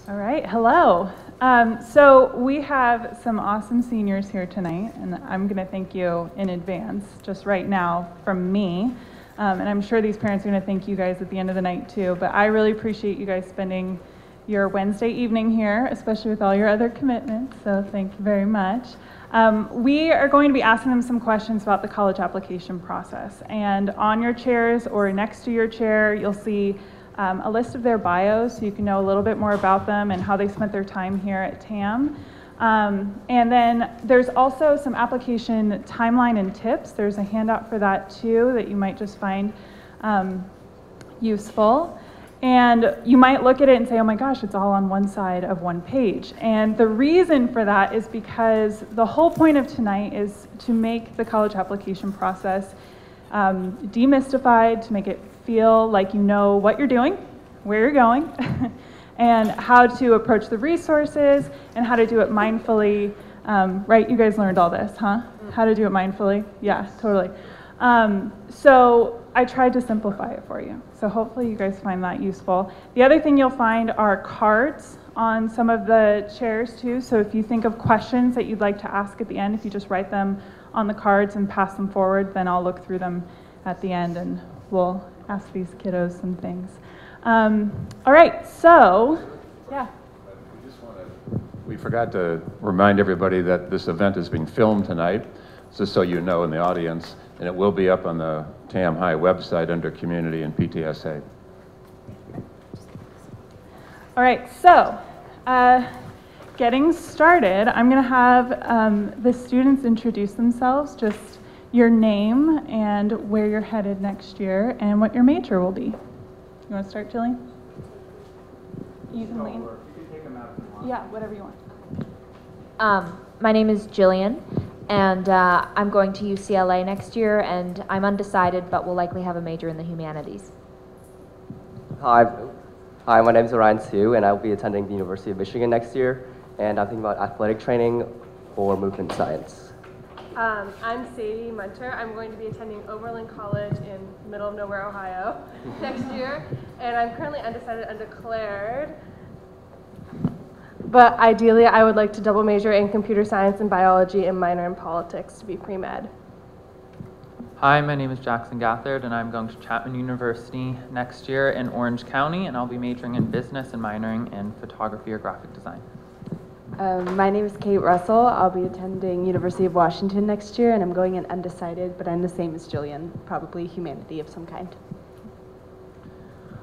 All right, hello. So we have some awesome seniors here tonight, and I'm going to thank you in advance, just right now, from me. And I'm sure these parents are going to thank you guys at the end of the night too, but I really appreciate you guys spending your Wednesday evening here, especially with all your other commitments, so thank you very much. We are going to be asking them some questions about the college application process, and on your chairs or next to your chair, you'll see a list of their bios so you can know a little bit more about them and how they spent their time here at TAM. And then there's also some application timeline and tips. There's a handout for that too that you might just find useful. And you might look at it and say, oh my gosh, it's all on one side of one page. And the reason for that is because the whole point of tonight is to make the college application process demystified, to make it feel like you know what you're doing, where you're going, and how to approach the resources, and how to do it mindfully. Right, you guys learned all this, huh? How to do it mindfully? Yeah, totally. So I tried to simplify it for you. So hopefully you guys find that useful. The other thing you'll find are cards on some of the chairs too. So if you think of questions that you'd like to ask at the end, if you just write them on the cards and pass them forward, then I'll look through them at the end and we'll ask these kiddos some things. All right, so, yeah. We forgot to remind everybody that this event is being filmed tonight, just so you know in the audience, and it will be up on the TAM High website under Community and PTSA. All right, so getting started, I'm going to have the students introduce themselves, just your name and where you're headed next year and what your major will be. You want to start, Jillian? You can lean. You can take them out if you want. Yeah, whatever you want. My name is Jillian, and I'm going to UCLA next year, and I'm undecided, but will likely have a major in the humanities. Hi, my name is Orion Sue, and I will be attending the University of Michigan next year, and I'm thinking about athletic training or movement science. I'm Sadie Munter. I'm going to be attending Oberlin College in middle of nowhere, Ohio next year, and I'm currently undecided, undeclared. But ideally, I would like to double major in computer science and biology and minor in politics to be pre-med. Hi, my name is Jackson Gathard, and I'm going to Chapman University next year in Orange County, and I'll be majoring in business and minoring in photography or graphic design. My name is Kate Russell. I'll be attending University of Washington next year, and I'm going in undecided, but I'm the same as Jillian, probably humanity of some kind.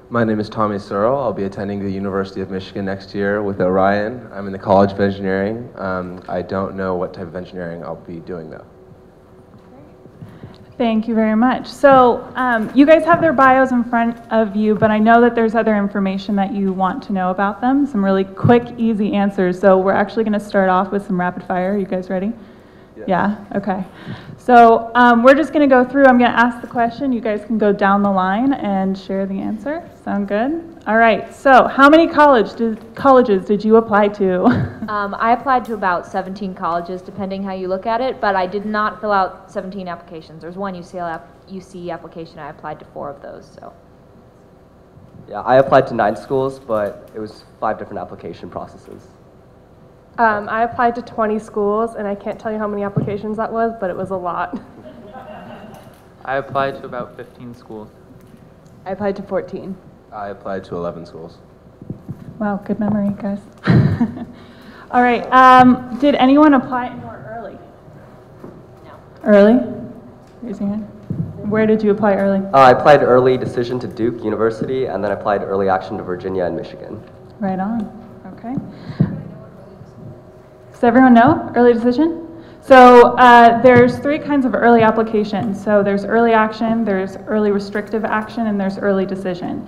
My name is Tommy Searle. I'll be attending the University of Michigan next year with Orion. I'm in the College of Engineering. I don't know what type of engineering I'll be doing though. Thank you very much. So you guys have their bios in front of you, but I know that there's other information that you want to know about them, some really quick, easy answers. So we're actually going to start off with some rapid fire. Are you guys ready? Yeah? Okay. So we're just going to go through. I'm going to ask the question. You guys can go down the line and share the answer. Sound good? All right. So how many colleges did you apply to? I applied to about 17 colleges, depending how you look at it, but I did not fill out 17 applications. There's one UC application. I applied to 4 of those. So. Yeah, I applied to 9 schools, but it was 5 different application processes. I applied to 20 schools, and I can't tell you how many applications that was, but it was a lot. I applied to about 15 schools. I applied to 14. I applied to 11 schools. Wow, good memory, guys. All right. Did anyone apply more early? No. Early? Raise your hand. Where did you apply early? I applied early decision to Duke University, and then I applied early action to Virginia and Michigan. Right on. Okay. Does everyone know early decision? So there's 3 kinds of early applications. So there's early action, there's early restrictive action, and there's early decision.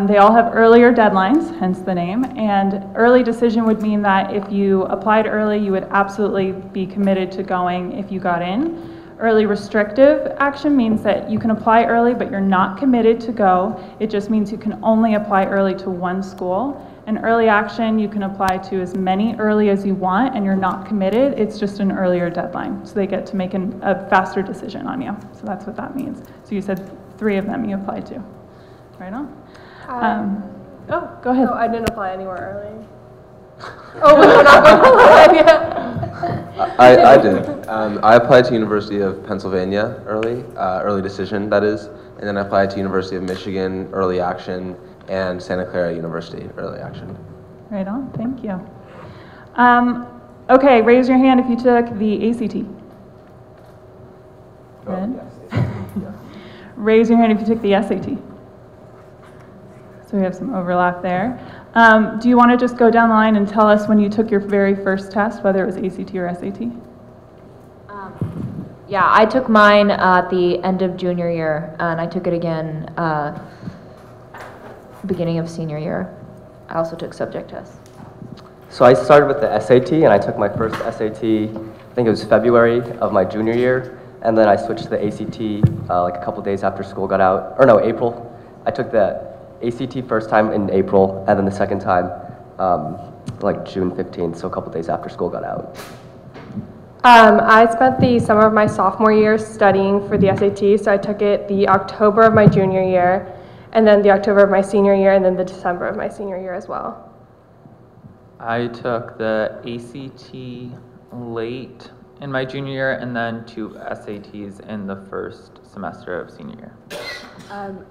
They all have earlier deadlines, hence the name. And early decision would mean that if you applied early, you would absolutely be committed to going if you got in. Early restrictive action means that you can apply early, but you're not committed to go. It just means you can only apply early to one school. And early action, you can apply to as many early as you want, and you're not committed. It's just an earlier deadline. So they get to make a faster decision on you. So that's what that means. So you said 3 of them you applied to. Right on? Oh, go ahead. Oh, I didn't apply anywhere early. Oh, we're not going to lie. I did. I applied to University of Pennsylvania early decision, that is, and then I applied to University of Michigan, early action, and Santa Clara University, early action. Right on, thank you. Okay, raise your hand if you took the ACT. Good. Raise your hand if you took the SAT. So we have some overlap there. Do you want to just go down the line and tell us when you took your very first test, whether it was ACT or SAT? Yeah, I took mine at the end of junior year, and I took it again beginning of senior year. I also took subject tests. So I started with the SAT, and I took my first SAT, I think it was February of my junior year, and then I switched to the ACT like a couple days after school got out, or no, April. I took the ACT first time in April, and then the second time like June 15th, so a couple days after school got out. I spent the summer of my sophomore year studying for the SAT, so I took it the October of my junior year, and then the October of my senior year, and then the December of my senior year as well. I took the ACT late in my junior year and then 2 SATs in the first semester of senior year.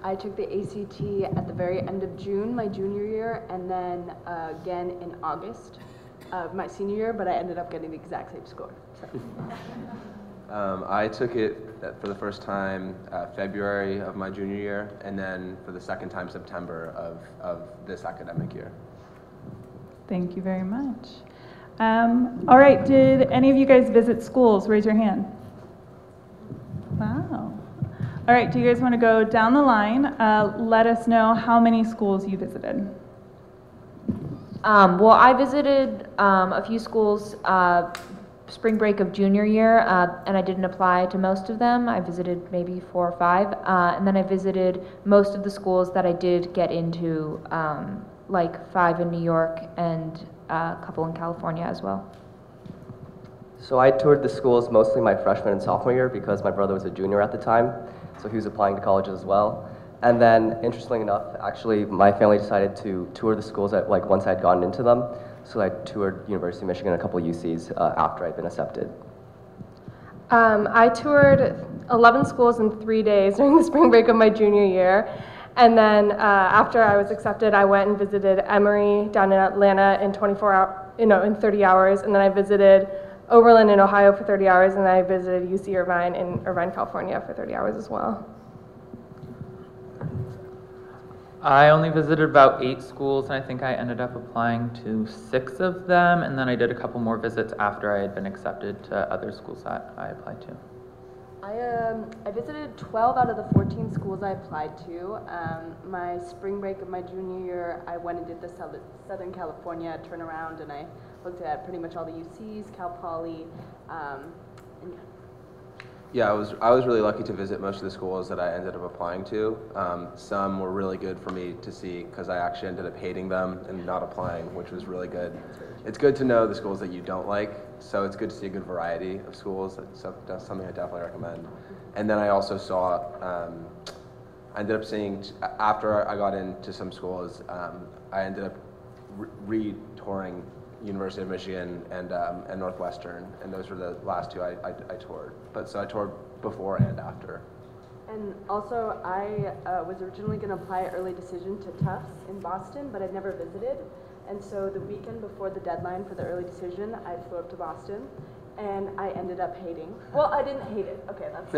I took the ACT at the very end of June, my junior year, and then again in August of my senior year, but I ended up getting the exact same score. So. I took it for the first time February of my junior year, and then for the second time September of this academic year. Thank you very much. All right, did any of you guys visit schools? Raise your hand. Wow. All right, do you guys want to go down the line? Let us know how many schools you visited. Well, I visited a few schools spring break of junior year, and I didn't apply to most of them. I visited maybe 4 or 5, and then I visited most of the schools that I did get into, like 5 in New York and a couple in California as well. So I toured the schools mostly my freshman and sophomore year because my brother was a junior at the time, so he was applying to colleges as well. And then, interestingly enough, actually, my family decided to tour the schools like once I'd gotten into them. So I toured University of Michigan and a couple of UCs after I'd been accepted. I toured 11 schools in 3 days during the spring break of my junior year. And then after I was accepted, I went and visited Emory down in Atlanta in 30 hours. And then I visited Oberlin in Ohio for 30 hours. And then I visited UC Irvine in Irvine, California for 30 hours as well. I only visited about 8 schools, and I think I ended up applying to 6 of them, and then I did a couple more visits after I had been accepted to other schools that I applied to. I visited 12 out of the 14 schools I applied to. My spring break of my junior year, I went and did the Southern California turnaround, and I looked at pretty much all the UCs, Cal Poly, and yeah. Yeah, I was really lucky to visit most of the schools that I ended up applying to. Some were really good for me to see because I actually ended up hating them and not applying, which was really good. It's good to know the schools that you don't like, so it's good to see a good variety of schools. That's something I definitely recommend. And then I also saw, I ended up seeing, after I got into some schools, I ended up re-touring University of Michigan and Northwestern, and those were the last 2 I toured. But so I toured before and after. And also, I was originally going to apply early decision to Tufts in Boston, but I'd never visited. And so the weekend before the deadline for the early decision, I flew up to Boston, and I ended up hating. Well, I didn't hate it. Okay, that's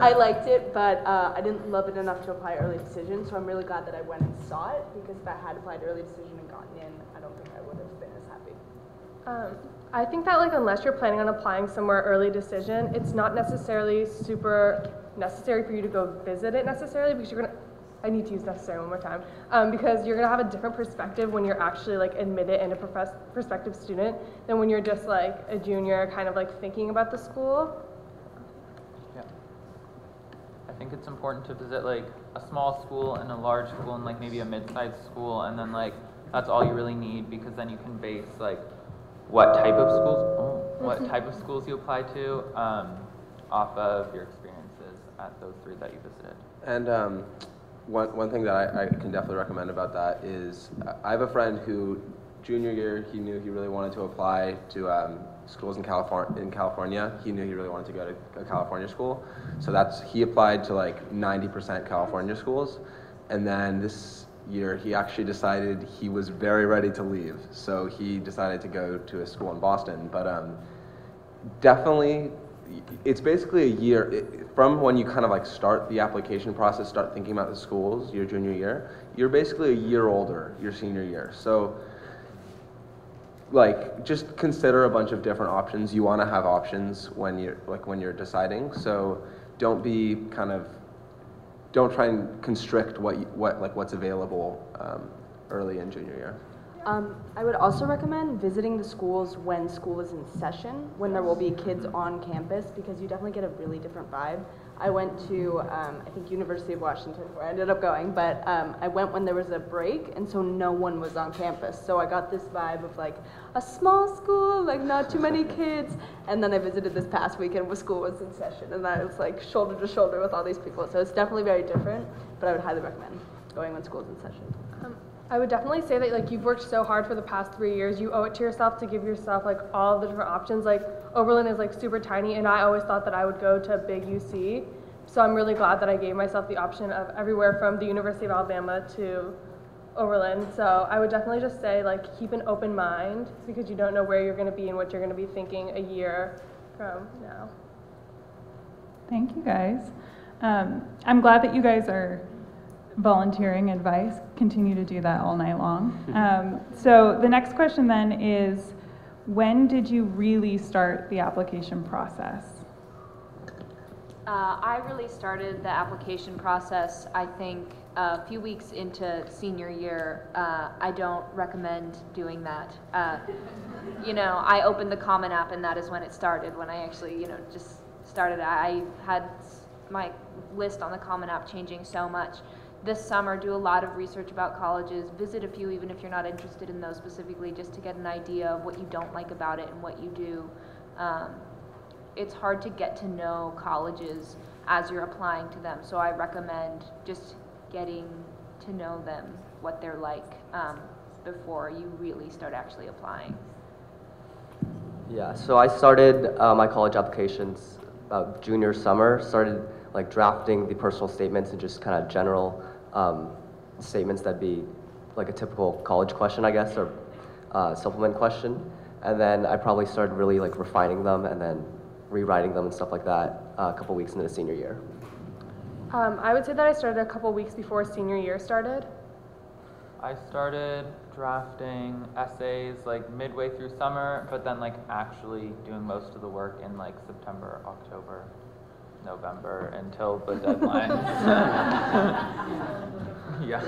I liked it, but I didn't love it enough to apply early decision. So I'm really glad that I went and saw it, because if I had applied early decision and gotten in, I don't think I would have been as happy. I think that unless you're planning on applying somewhere early decision, it's not necessarily super necessary for you to go visit it necessarily, because you're gonna. I need to use necessary one more time, because you're gonna have a different perspective when you're actually admitted and a prospective student than when you're just a junior, kind of thinking about the school. Yeah. I think it's important to visit a small school and a large school and maybe a mid-sized school, and then that's all you really need, because then you can base what type of schools you apply to off of your experiences at those 3 that you visited. And one thing that I can definitely recommend about that is I have a friend who junior year, he knew he really wanted to apply to schools in California. He knew he really wanted to go to a California school. So he applied to like 90% California schools. And then this year, he actually decided he was very ready to leave. So he decided to go to a school in Boston. But definitely, it's basically a year from when you kind of like start the application process, start thinking about the schools your junior year. You're basically a year older your senior year. So like just consider a bunch of different options. You want to have options when you're deciding. So don't try and constrict what's available early in junior year. I would also recommend visiting the schools when school is in session, when there will be kids on campus, because you definitely get a really different vibe. I went to, I think, University of Washington, where I ended up going, but I went when there was a break, and so no one was on campus. So I got this vibe of like a small school, like not too many kids, and then I visited this past weekend when school was in session, and I was like shoulder to shoulder with all these people. So it's definitely very different, but I would highly recommend going when school is in session. I would definitely say that like you've worked so hard for the past 3 years, you owe it to yourself to give yourself like all the different options. Like Oberlin is like super tiny, and I always thought that I would go to big UC. So I'm really glad that I gave myself the option of everywhere from the University of Alabama to Oberlin. So I would definitely just say like keep an open mind, because you don't know where you're going to be and what you're going to be thinking a year from now. Thank you guys. I'm glad that you guys are volunteering advice. Continue to do that all night long. So the next question then is, when did you really start the application process? I really started the application process, I think, a few weeks into senior year. I don't recommend doing that. I opened the Common App, and that is when it started, when I actually, just started. I had my list on the Common App changing so much. This summer, do a lot of research about colleges, visit a few even if you're not interested in those specifically, just to get an idea of what you don't like about it and what you do. It's hard to get to know colleges as you're applying to them, so I recommend just getting to know them, what they're like, before you really start actually applying. Yeah, so I started my college applications about junior summer, started like drafting the personal statements and just kind of general statements that'd be like a typical college question, I guess, or supplement question. And then I probably started really like refining them and then rewriting them and stuff like that a couple weeks into the senior year. I would say that I started a couple weeks before senior year started. I started drafting essays like midway through summer, but then like actually doing most of the work in like September, October, November until the deadlines. Yeah.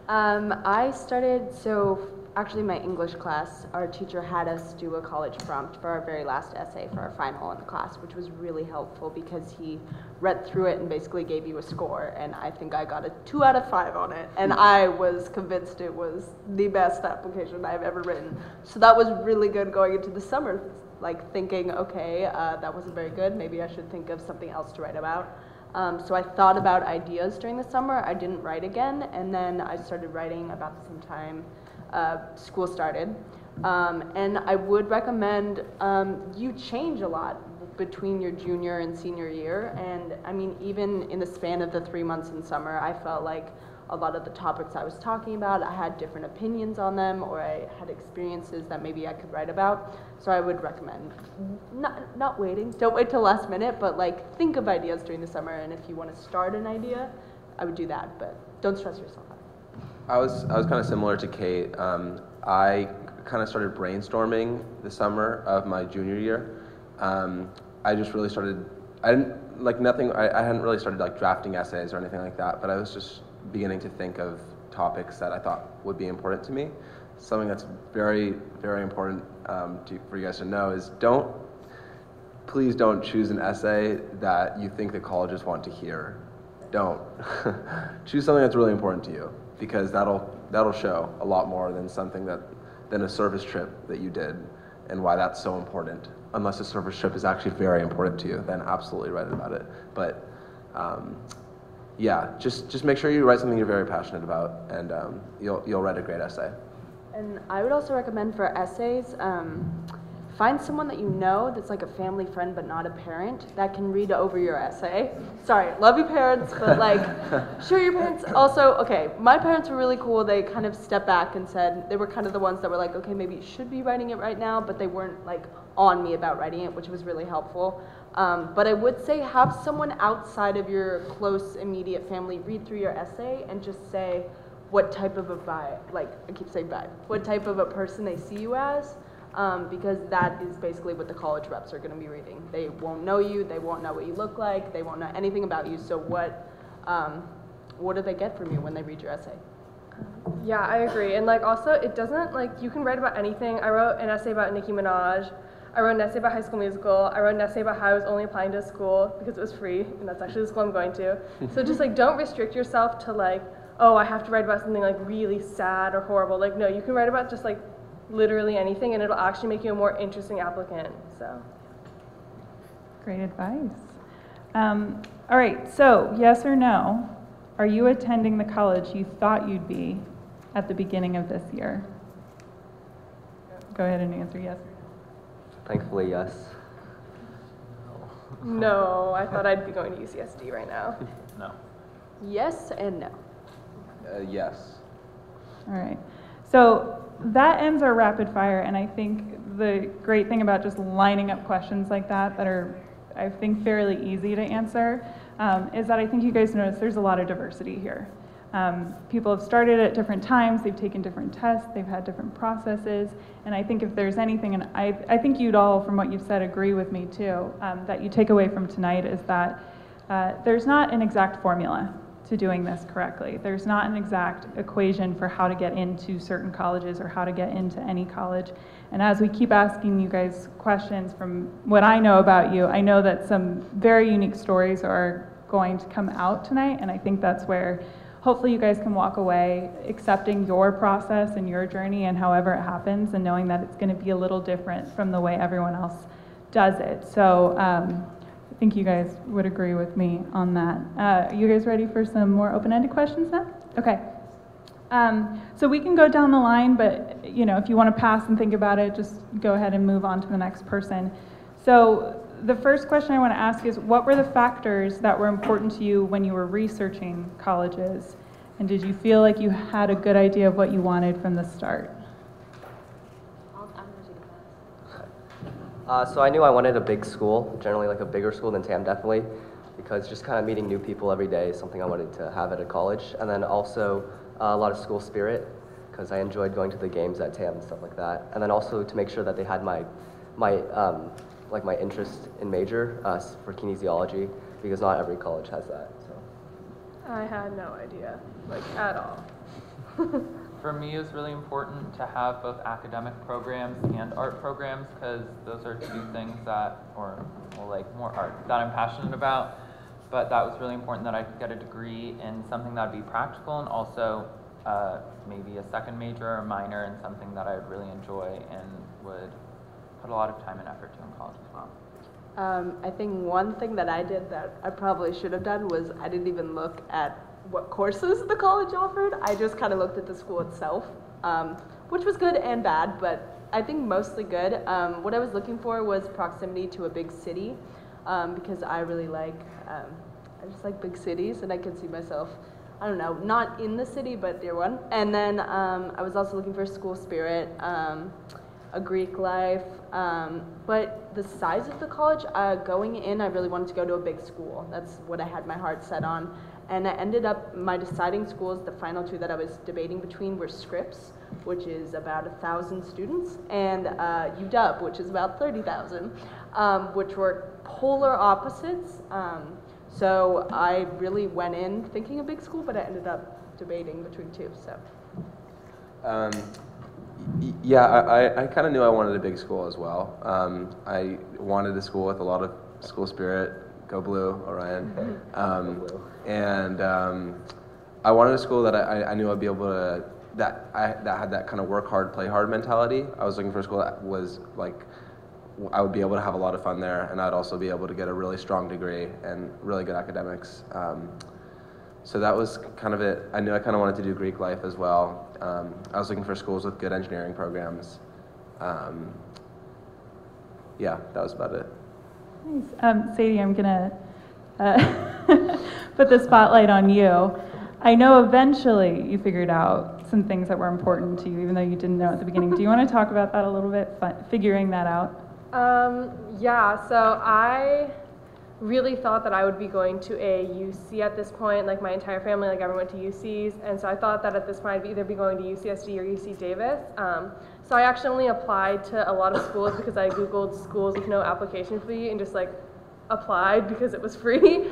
I started, so actually my English class, our teacher had us do a college prompt for our very last essay for our final in the class, which was really helpful because he read through it and basically gave you a score, and I think I got a 2 out of 5 on it, and I was convinced it was the best application I've ever written. So that was really good going into the summer, like thinking, okay, that wasn't very good, maybe I should think of something else to write about. So I thought about ideas during the summer. I didn't write again, and then I started writing about the same time school started. And I would recommend, you change a lot between your junior and senior year, and I mean, even in the span of the 3 months in summer, I felt like a lot of the topics I was talking about, I had different opinions on them, or I had experiences that maybe I could write about. So I would recommend not waiting. Don't wait till last minute, but like think of ideas during the summer, and if you want to start an idea, I would do that, but don't stress yourself out. I was kind of similar to Kate. I kind of started brainstorming the summer of my junior year. I just really started. I hadn't really started like drafting essays or anything like that, but I was just beginning to think of topics that I thought would be important to me. Something that's very, very important for you guys to know is please don't choose an essay that you think the colleges want to hear. Don't. Choose something that's really important to you, because that'll show a lot more than a service trip that you did, and why that's so important. Unless a service trip is actually very important to you, then absolutely write about it. But yeah, just make sure you write something you're very passionate about, and you'll write a great essay. And I would also recommend for essays, find someone that you know that's like a family friend but not a parent that can read over your essay. Sorry, love you parents, but like, sure, your parents also, okay, my parents were really cool. They kind of stepped back and said, they were kind of the ones that were like, okay, maybe you should be writing it right now, but they weren't like on me about writing it, which was really helpful. But I would say have someone outside of your close immediate family read through your essay and just say what type of a vibe, like I keep saying vibe, what type of a person they see you as. Because that is basically what the college reps are going to be reading. They won't know you, they won't know what you look like, they won't know anything about you, so what do they get from you when they read your essay? Yeah, I agree. And like also, it doesn't, like, you can write about anything. I wrote an essay about Nicki Minaj. I wrote an essay about High School Musical. I wrote an essay about how I was only applying to a school because it was free, and that's actually the school I'm going to. So just like, don't restrict yourself to like, oh, I have to write about something like really sad or horrible. Like, no, you can write about just like literally anything, and it'll actually make you a more interesting applicant. So, Great advice. All right, so yes or no, are you attending the college you thought you'd be at the beginning of this year? Go ahead and answer yes or no. Thankfully, yes. no, I thought I'd be going to UCSD right now. No. Yes and no. Yes. All right. So that ends our rapid fire, and I think the great thing about just lining up questions like that are, I think, fairly easy to answer, is that I think you guys notice there's a lot of diversity here. People have started at different times, they've taken different tests, they've had different processes, and I think if there's anything, and I think you'd all, from what you've said, agree with me too, that you take away from tonight is that there's not an exact formula to doing this correctly. There's not an exact equation for how to get into certain colleges or how to get into any college. And as we keep asking you guys questions, from what I know about you, I know that some very unique stories are going to come out tonight, and I think that's where hopefully you guys can walk away accepting your process and your journey and however it happens, and knowing that it's going to be a little different from the way everyone else does it. So I think you guys would agree with me on that. Are you guys ready for some more open-ended questions now? Okay. So we can go down the line, but you know, if you want to pass and think about it, just go ahead and move on to the next person. So the first question I want to ask is, what were the factors that were important to you when you were researching colleges? And did you feel like you had a good idea of what you wanted from the start? So I knew I wanted a big school, generally like a bigger school than TAM, definitely, because just kind of meeting new people every day is something I wanted to have at a college. And then also a lot of school spirit, because I enjoyed going to the games at TAM and stuff like that. And then also to make sure that they had my interest in major for kinesiology, because not every college has that. So I had no idea, like, at all. For me, it was really important to have both academic programs and art programs, because those are two things that, or well, like more art, that I'm passionate about. But that was really important that I could get a degree in something that would be practical, and also maybe a second major or minor in something that I would really enjoy and would put a lot of time and effort to in college as well. I think one thing that I did that I probably should have done was I didn't even look at what courses the college offered. I just kind of looked at the school itself, which was good and bad, but I think mostly good. What I was looking for was proximity to a big city, because I really like, I just like big cities, and I could see myself, I don't know, not in the city, but near one. And then I was also looking for school spirit, a Greek life, but the size of the college, going in, I really wanted to go to a big school. That's what I had my heart set on. And I ended up, my deciding schools, the final two that I was debating between were Scripps, which is about 1,000 students, and UW, which is about 30,000, which were polar opposites. So I really went in thinking a big school, but I ended up debating between two, so. Yeah, I kind of knew I wanted a big school as well. I wanted a school with a lot of school spirit. Go Blue, Orion. And I wanted a school that I knew I'd be able to, that had that kind of work hard, play hard mentality. I was looking for a school that was like, I would be able to have a lot of fun there, and I'd also be able to get a really strong degree and really good academics. So that was kind of it. I knew I kind of wanted to do Greek life as well. I was looking for schools with good engineering programs. Yeah, that was about it. Nice. Sadie, I'm gonna put the spotlight on you. I know eventually you figured out some things that were important to you, even though you didn't know at the beginning. Do you want to talk about that a little bit, figuring that out? Yeah, so I really thought that I would be going to a UC at this point, like my entire family, like everyone went to UCs, and so I thought that at this point I'd either be going to UCSD or UC Davis. So I actually only applied to a lot of schools because I Googled schools with no application fee and just like applied because it was free.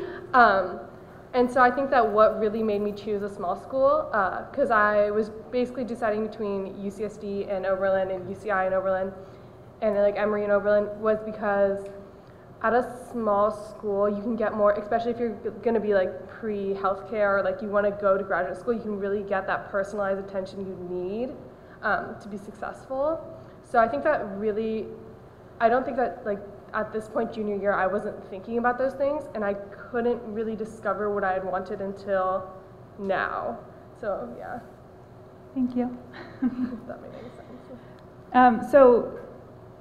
And so I think that what really made me choose a small school, because I was basically deciding between UCSD and Oberlin and UCI and Oberlin and like Emory and Oberlin, was because at a small school you can get more, especially if you're going to be like pre-healthcare or like you want to go to graduate school, you can really get that personalized attention you need to be successful. So I think that really, I don't think that like at this point junior year I wasn't thinking about those things, and I couldn't really discover what I had wanted until now. So yeah. Thank you. If that made any sense. So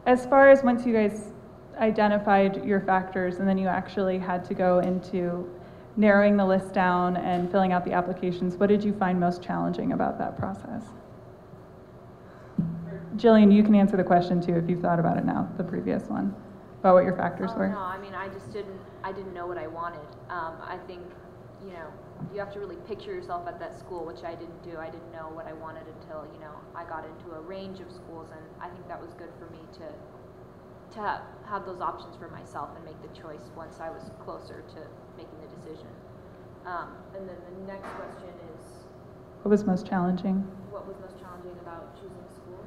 as far as once you guys identified your factors and then you actually had to go into narrowing the list down and filling out the applications, what did you find most challenging about that process? Jillian, you can answer the question too if you've thought about it now, the previous one, about what your factors were. No, I mean, I didn't know what I wanted. I think, you know, you have to really picture yourself at that school, which I didn't do. I didn't know what I wanted until, you know, I got into a range of schools, and I think that was good for me to have those options for myself and make the choice once I was closer to making the decision. And then the next question is, What was most challenging? what was most challenging about choosing schools?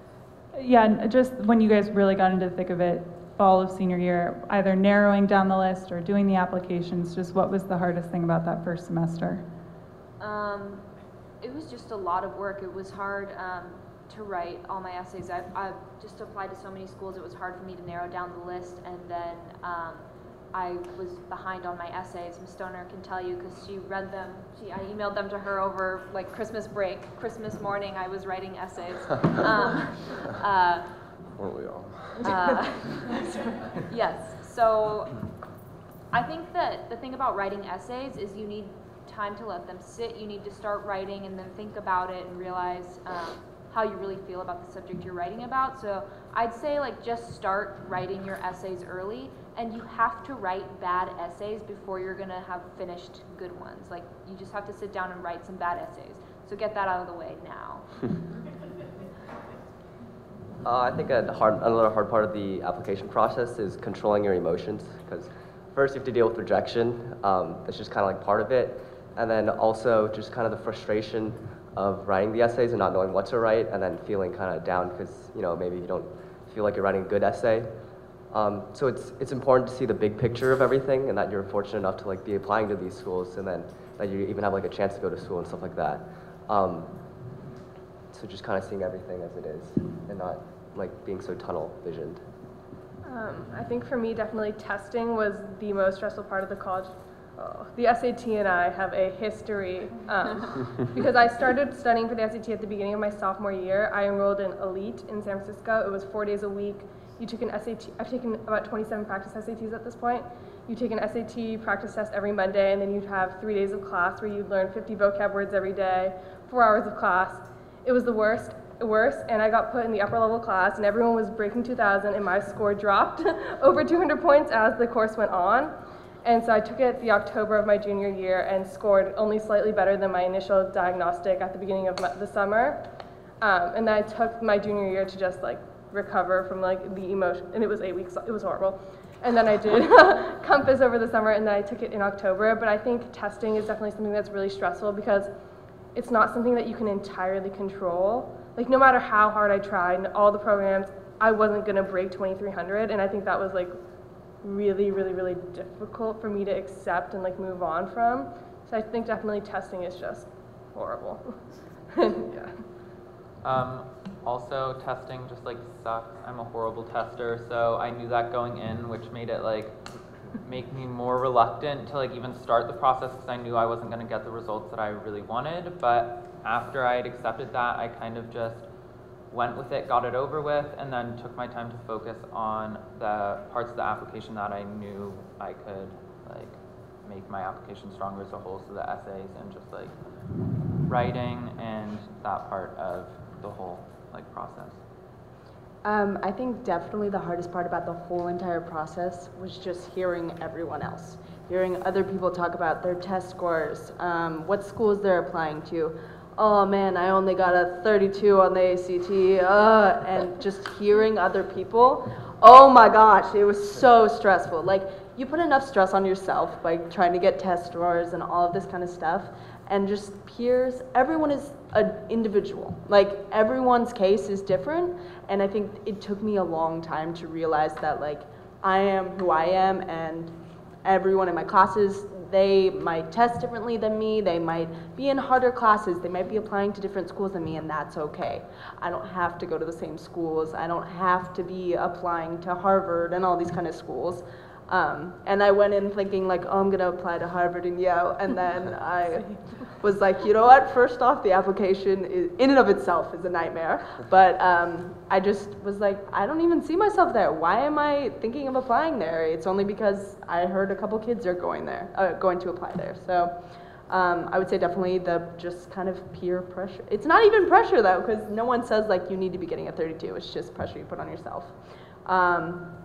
Yeah, and just when you guys really got into the thick of it, fall of senior year, either narrowing down the list or doing the applications, just what was the hardest thing about that first semester? It was just a lot of work. It was hard to write all my essays. I've just applied to so many schools, it was hard for me to narrow down the list, and then I was behind on my essays. Ms. Stoner can tell you because she read them. I emailed them to her over like Christmas break. Christmas morning I was writing essays. Weren't we all? Yes, so I think that the thing about writing essays is you need time to let them sit. You need to start writing and then think about it and realize how you really feel about the subject you're writing about. So I'd say like just start writing your essays early, and you have to write bad essays before you're gonna have finished good ones. Like you just have to sit down and write some bad essays. So get that out of the way now. I think another hard part of the application process is controlling your emotions, because first you have to deal with rejection. It's just kind of like part of it. And then also just kind of the frustration of writing the essays and not knowing what to write, and then feeling kind of down because, you know, maybe you don't feel like you're writing a good essay. So it's important to see the big picture of everything, and that you're fortunate enough to like be applying to these schools, and then that you even have like a chance to go to school and stuff like that. So just kind of seeing everything as it is and not like being so tunnel visioned. I think for me, definitely testing was the most stressful part of the college. Oh, the SAT and I have a history because I started studying for the SAT at the beginning of my sophomore year. I enrolled in Elite in San Francisco. It was 4 days a week. You took an SAT. I've taken about 27 practice SATs at this point. You take an SAT practice test every Monday, and then you'd have 3 days of class where you'd learn 50 vocab words every day, 4 hours of class. It was the worst, and I got put in the upper level class, and everyone was breaking 2,000, and my score dropped over 200 points as the course went on. And so I took it the October of my junior year and scored only slightly better than my initial diagnostic at the beginning of the summer. And then I took my junior year to just like recover from like the emotion, and it was 8 weeks, it was horrible. And then I did Compass over the summer, and then I took it in October. But I think testing is definitely something that's really stressful because it's not something that you can entirely control. Like no matter how hard I tried and all the programs, I wasn't gonna break 2,300, and I think that was like really, really, really difficult for me to accept and like move on from. So I think definitely testing is just horrible. Yeah. Also, testing just like sucks. I'm a horrible tester, so I knew that going in, which made it like make me more reluctant to like even start the process because I knew I wasn't going to get the results that I really wanted. But after I had accepted that, I kind of just went with it, got it over with, and then took my time to focus on the parts of the application that I knew I could like make my application stronger as a whole, so the essays and just like writing and that part of the whole like process. I think definitely the hardest part about the whole entire process was just hearing everyone else, hearing other people talk about their test scores, what schools they're applying to. Oh man, I only got a 32 on the ACT, and just hearing other people, oh my gosh, it was so stressful. Like, you put enough stress on yourself by trying to get test scores and all of this kind of stuff, and just peers, everyone is an individual. Like, everyone's case is different, and I think it took me a long time to realize that, like, I am who I am, and everyone in my classes, they might test differently than me, they might be in harder classes, they might be applying to different schools than me, and that's okay. I don't have to go to the same schools, I don't have to be applying to Harvard and all these kind of schools. And I went in thinking like, oh, I'm gonna apply to Harvard and Yale, and then I was like, you know what, first off, the application in and of itself is a nightmare, but I just was like, I don't even see myself there. Why am I thinking of applying there? It's only because I heard a couple kids are going to apply there. So I would say definitely the just kind of peer pressure. It's not even pressure though, because no one says like you need to be getting a 32. It's just pressure you put on yourself.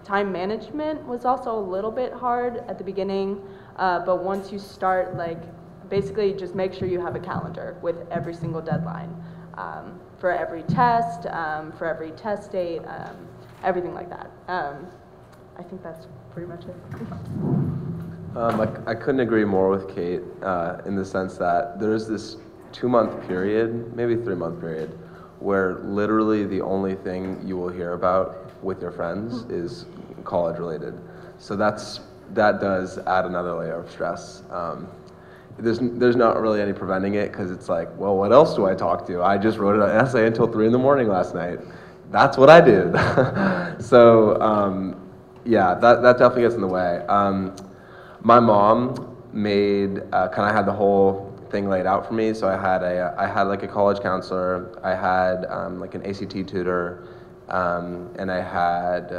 Time management was also a little bit hard at the beginning, but once you start, like, basically just make sure you have a calendar with every single deadline, for every test, for every test date, everything like that. I think that's pretty much it. I couldn't agree more with Kate in the sense that there's this 2-month period, maybe 3-month period, where literally the only thing you will hear about with your friends is college related. So that does add another layer of stress. There's not really any preventing it, because it's like, well, what else do I talk to? I just wrote an essay until 3 a.m. last night. That's what I did. So yeah, that definitely gets in the way. My mom made kind of had the whole thing laid out for me. So I had like a college counselor, I had like an ACT tutor, and I had,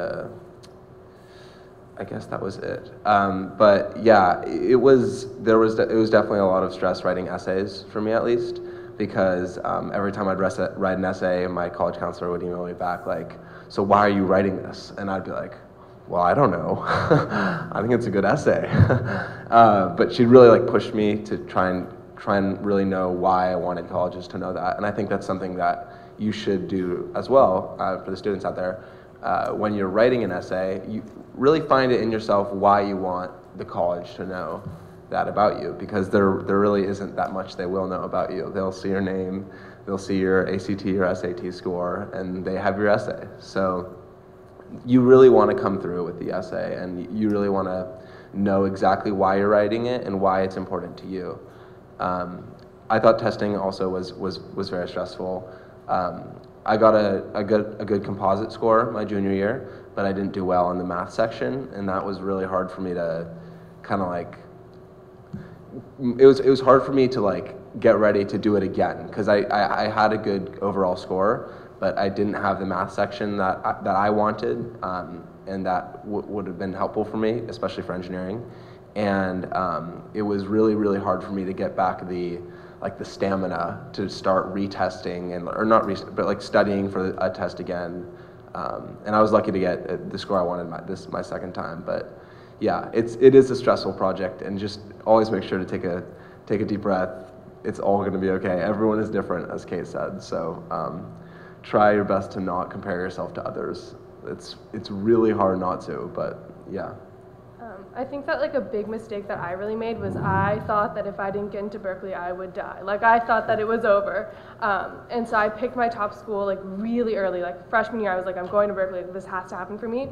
I guess that was it. But yeah, it was definitely a lot of stress writing essays for me, at least, because every time I'd write an essay, my college counselor would email me back like, so why are you writing this? And I'd be like, well, I don't know. I think it's a good essay. But she'd really like push me to try and really know why I wanted colleges to know that. And I think that's something that you should do as well for the students out there. When you're writing an essay, you really find it in yourself why you want the college to know that about you, because there really isn't that much they will know about you. They'll see your name, they'll see your ACT or SAT score, and they have your essay. So you really want to come through with the essay, and you really want to know exactly why you're writing it and why it's important to you. I thought testing also was very stressful. I got a good composite score my junior year, but I didn't do well in the math section, and that was really hard for me to kind of like, it was hard for me to like get ready to do it again, because I had a good overall score, but I didn't have the math section that I wanted, and that would have been helpful for me, especially for engineering. And it was really, really hard for me to get back the stamina to start retesting, or not but like studying for a test again. And I was lucky to get the score I wanted my second time. But yeah, it is a stressful project, and just always make sure to take a deep breath. It's all going to be okay. Everyone is different, as Kate said. So try your best to not compare yourself to others. It's really hard not to, but yeah. I think that like a big mistake that I really made was I thought that if I didn't get into Berkeley, I would die. Like, I thought that it was over. And so I picked my top school like really early, like freshman year. I was like, I'm going to Berkeley, this has to happen for me.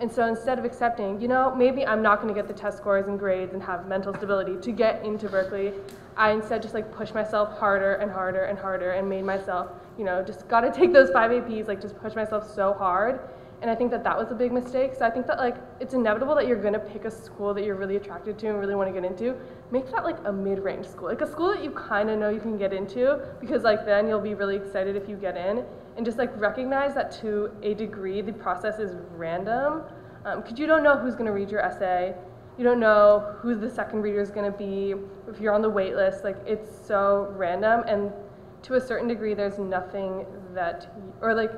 And so instead of accepting, you know, maybe I'm not going to get the test scores and grades and have mental stability to get into Berkeley, I instead just like pushed myself harder and harder and harder, and made myself, you know, just got to take those 5 APs, like just push myself so hard. And I think that that was a big mistake. So I think that like it's inevitable that you're gonna pick a school that you're really attracted to and really want to get into. Make that like a mid-range school, like a school that you kind of know you can get into, because like then you'll be really excited if you get in. And just like recognize that to a degree the process is random, because you don't know who's gonna read your essay. You don't know who the second reader is gonna be. If you're on the wait list, like it's so random. And to a certain degree, there's nothing that, or like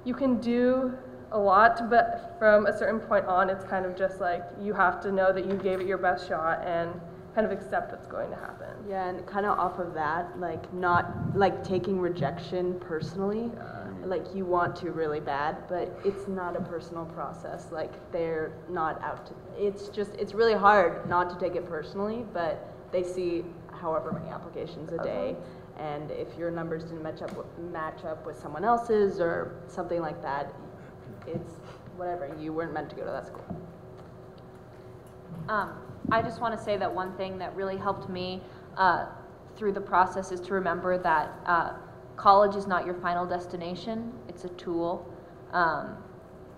you can do a lot, but from a certain point on, it's kind of just like you have to know that you gave it your best shot and kind of accept what's going to happen. Yeah, and kind of off of that, like not like taking rejection personally, like you want to really bad, but it's not a personal process. Like they're not out to, it's really hard not to take it personally, but they see however many applications a day. And if your numbers didn't match up with someone else's or something like that, it's whatever, you weren't meant to go to that school. I just want to say that one thing that really helped me through the process is to remember that college is not your final destination. It's a tool.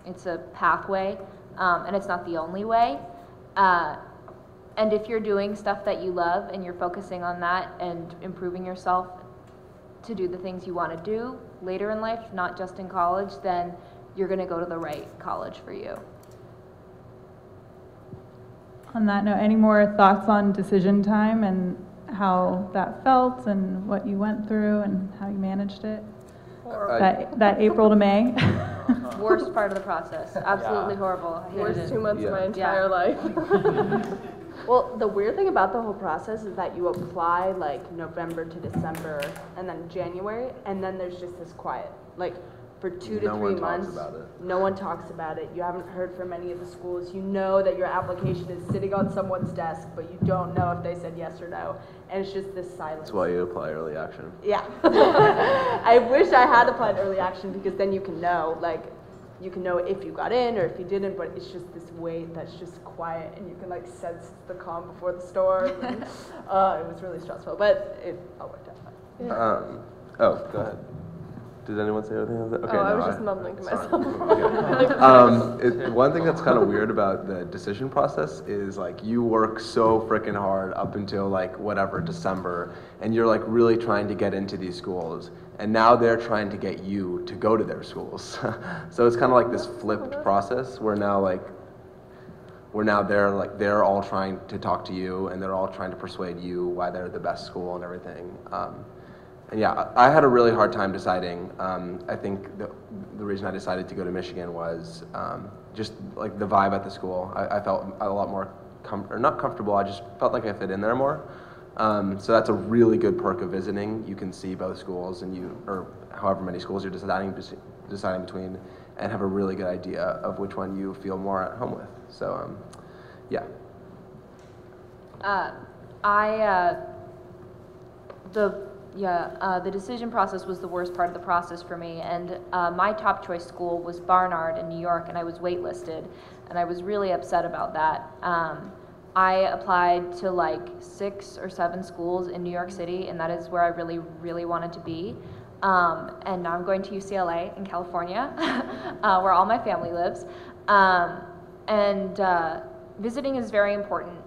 It's a pathway, and it's not the only way. And if you're doing stuff that you love and you're focusing on that and improving yourself to do the things you want to do later in life, not just in college, then you're going to go to the right college for you. On that note, any more thoughts on decision time and how that felt and what you went through and how you managed it? That April to May? Worst part of the process. Absolutely horrible. I hated Worst it. 2 months of my Yeah. entire life. Well, the weird thing about the whole process is that you apply like November to December and then January, and then there's just this quiet. Like for 2 to 3 No one talks months, about it. no one talks about it. You haven't heard from any of the schools. You know that your application is sitting on someone's desk, but you don't know if they said yes or no. And it's just this silence. That's why you apply early action. Yeah. I wish I had applied early action, because then you can know, like, you can know if you got in or if you didn't, but it's just this wait that's just quiet, and you can like sense the calm before the storm. And, it was really stressful, but it all worked out fine. Oh, go ahead. Did anyone say anything? Okay, I no, was just mumbling to sorry. myself. Okay. One thing that's kind of weird about the decision process is like you work so freaking hard up until like whatever, December, and you're like really trying to get into these schools, and now they're trying to get you to go to their schools. So it's kind of like this flipped process where now they're all trying to talk to you, and they're all trying to persuade you why they're the best school and everything. And yeah, I had a really hard time deciding. I think the reason I decided to go to Michigan was just like the vibe at the school. I felt a lot more, not comfortable, I just felt like I fit in there more. So that's a really good perk of visiting. You can see both schools, or however many schools you're deciding between, and have a really good idea of which one you feel more at home with. So yeah. The decision process was the worst part of the process for me, and my top choice school was Barnard in New York, and I was waitlisted, and I was really upset about that. I applied to like 6 or 7 schools in New York City, and that is where I really, really wanted to be. And now I'm going to UCLA in California, where all my family lives. Visiting is very important.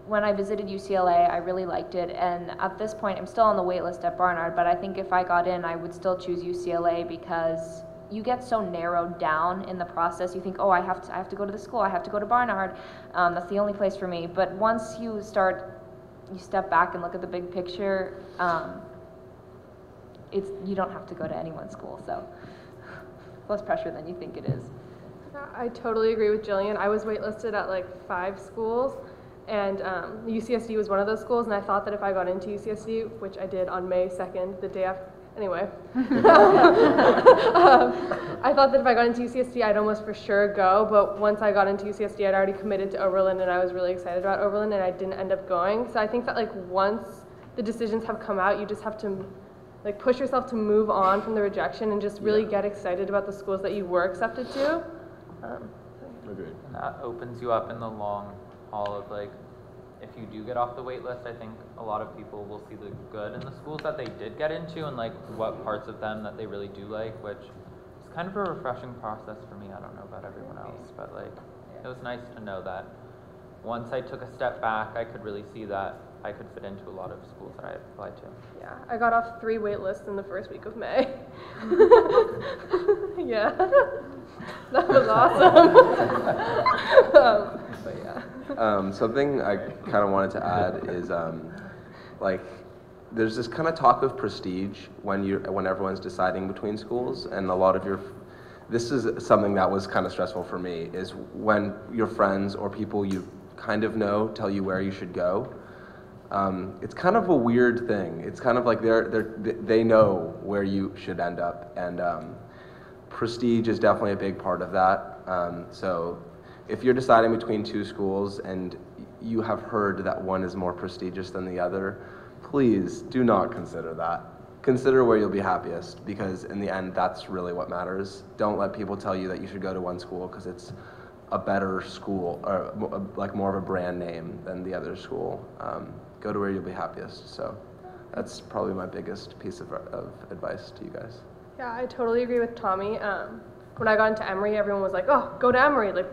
When I visited UCLA, I really liked it, and at this point, I'm still on the wait list at Barnard, but I think if I got in, I would still choose UCLA because you get so narrowed down in the process. You think, oh, I have to go to the school, I have to go to Barnard, that's the only place for me. But once you step back and look at the big picture, you don't have to go to any one school, so less pressure than you think it is. I totally agree with Jillian. I was waitlisted at like 5 schools. And UCSD was one of those schools, and I thought that if I got into UCSD, which I did on May 2nd, the day after, anyway, I thought that if I got into UCSD, I'd almost for sure go, but once I got into UCSD, I'd already committed to Oberlin, and I was really excited about Oberlin, and I didn't end up going. So I think that like once the decisions have come out, you just have to like push yourself to move on from the rejection and just really get excited about the schools that you were accepted to. Agreed. And that opens you up in the long haul of like, if you do get off the wait list, I think a lot of people will see the good in the schools that they did get into and like what parts of them that they really do like, which is kind of a refreshing process for me. I don't know about everyone else, but like it was nice to know that once I took a step back, I could really see that I could fit into a lot of schools that I applied to. Yeah, I got off 3 wait lists in the first week of May. Yeah, that was awesome. But yeah. Something I kind of wanted to add is like there's this kind of talk of prestige when everyone's deciding between schools, and a lot of this is something that was kind of stressful for me, is when your friends or people you kind of know tell you where you should go. It's kind of a weird thing. It's kind of like they know where you should end up, and prestige is definitely a big part of that. So if you're deciding between 2 schools and you have heard that one is more prestigious than the other, please do not consider that. Consider where you'll be happiest, because in the end, that's really what matters. Don't let people tell you that you should go to one school because it's a better school or like more of a brand name than the other school. Go to where you'll be happiest. So that's probably my biggest piece of advice to you guys. Yeah, I totally agree with Tommy. When I got into Emory, everyone was like, "Oh, go to Emory!" Like,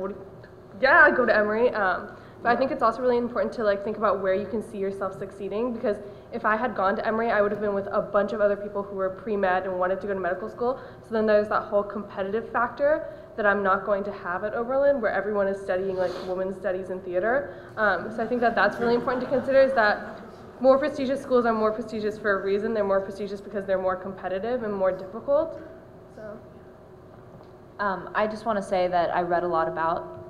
yeah, go to Emory. But I think it's also really important to like think about where you can see yourself succeeding, because if I had gone to Emory, I would have been with a bunch of other people who were pre-med and wanted to go to medical school. So then there's that whole competitive factor that I'm not going to have at Oberlin, where everyone is studying like women's studies and theater. So I think that that's really important to consider, is that more prestigious schools are more prestigious for a reason. They're more prestigious because they're more competitive and more difficult. So. I just want to say that I read a lot about,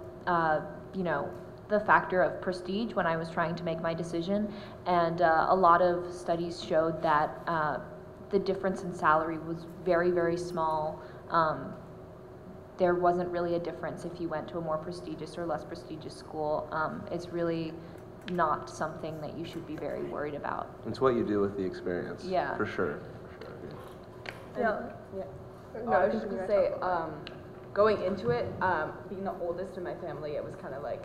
you know, the factor of prestige when I was trying to make my decision, and a lot of studies showed that the difference in salary was very, very small. There wasn't really a difference if you went to a more prestigious or less prestigious school. It's really not something that you should be very worried about. It's what you do with the experience. Yeah. For sure. Yeah. No, I was just gonna say, going into it, being the oldest in my family, it was kind of like,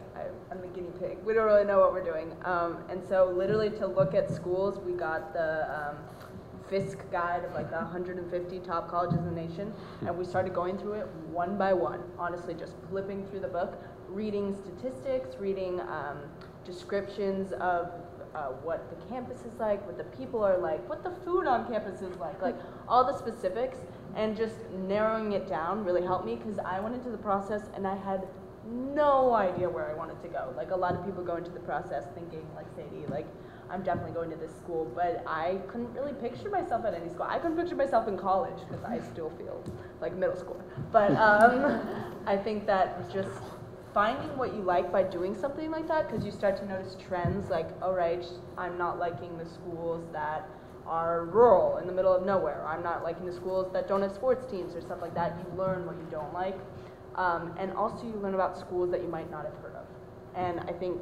I'm the guinea pig. We don't really know what we're doing. And so literally to look at schools, we got the Fisk guide of like the 150 top colleges in the nation, and we started going through it one by one, honestly, just flipping through the book, reading statistics, reading descriptions of what the campus is like, what the people are like, what the food on campus is like all the specifics, and just narrowing it down really helped me, because I went into the process and I had no idea where I wanted to go. Like a lot of people go into the process thinking, like Sadie, like I'm definitely going to this school, but I couldn't really picture myself at any school. I couldn't picture myself in college because I still feel like middle school. But I think that just finding what you like by doing something like that, because you start to notice trends like, all right, I'm not liking the schools that are rural in the middle of nowhere. I'm not liking the schools that don't have sports teams or stuff like that. You learn what you don't like. And also you learn about schools that you might not have heard of. And I think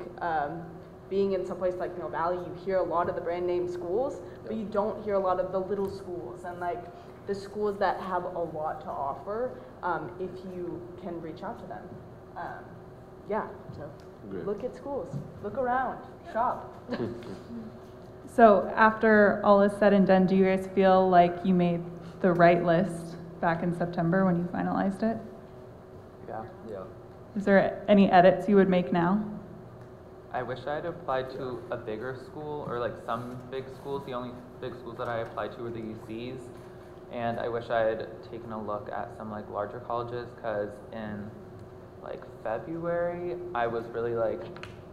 being in some place like Mill Valley, you hear a lot of the brand name schools, but you don't hear a lot of the little schools and like the schools that have a lot to offer if you can reach out to them. Yeah, so look at schools, look around, shop. So after all is said and done, do you guys feel like you made the right list back in September when you finalized it? Yeah. Is there any edits you would make now? I wish I had applied to a bigger school, or like some big schools. The only big schools that I applied to were the UCs, and I wish I had taken a look at some like larger colleges, because in like February I was really like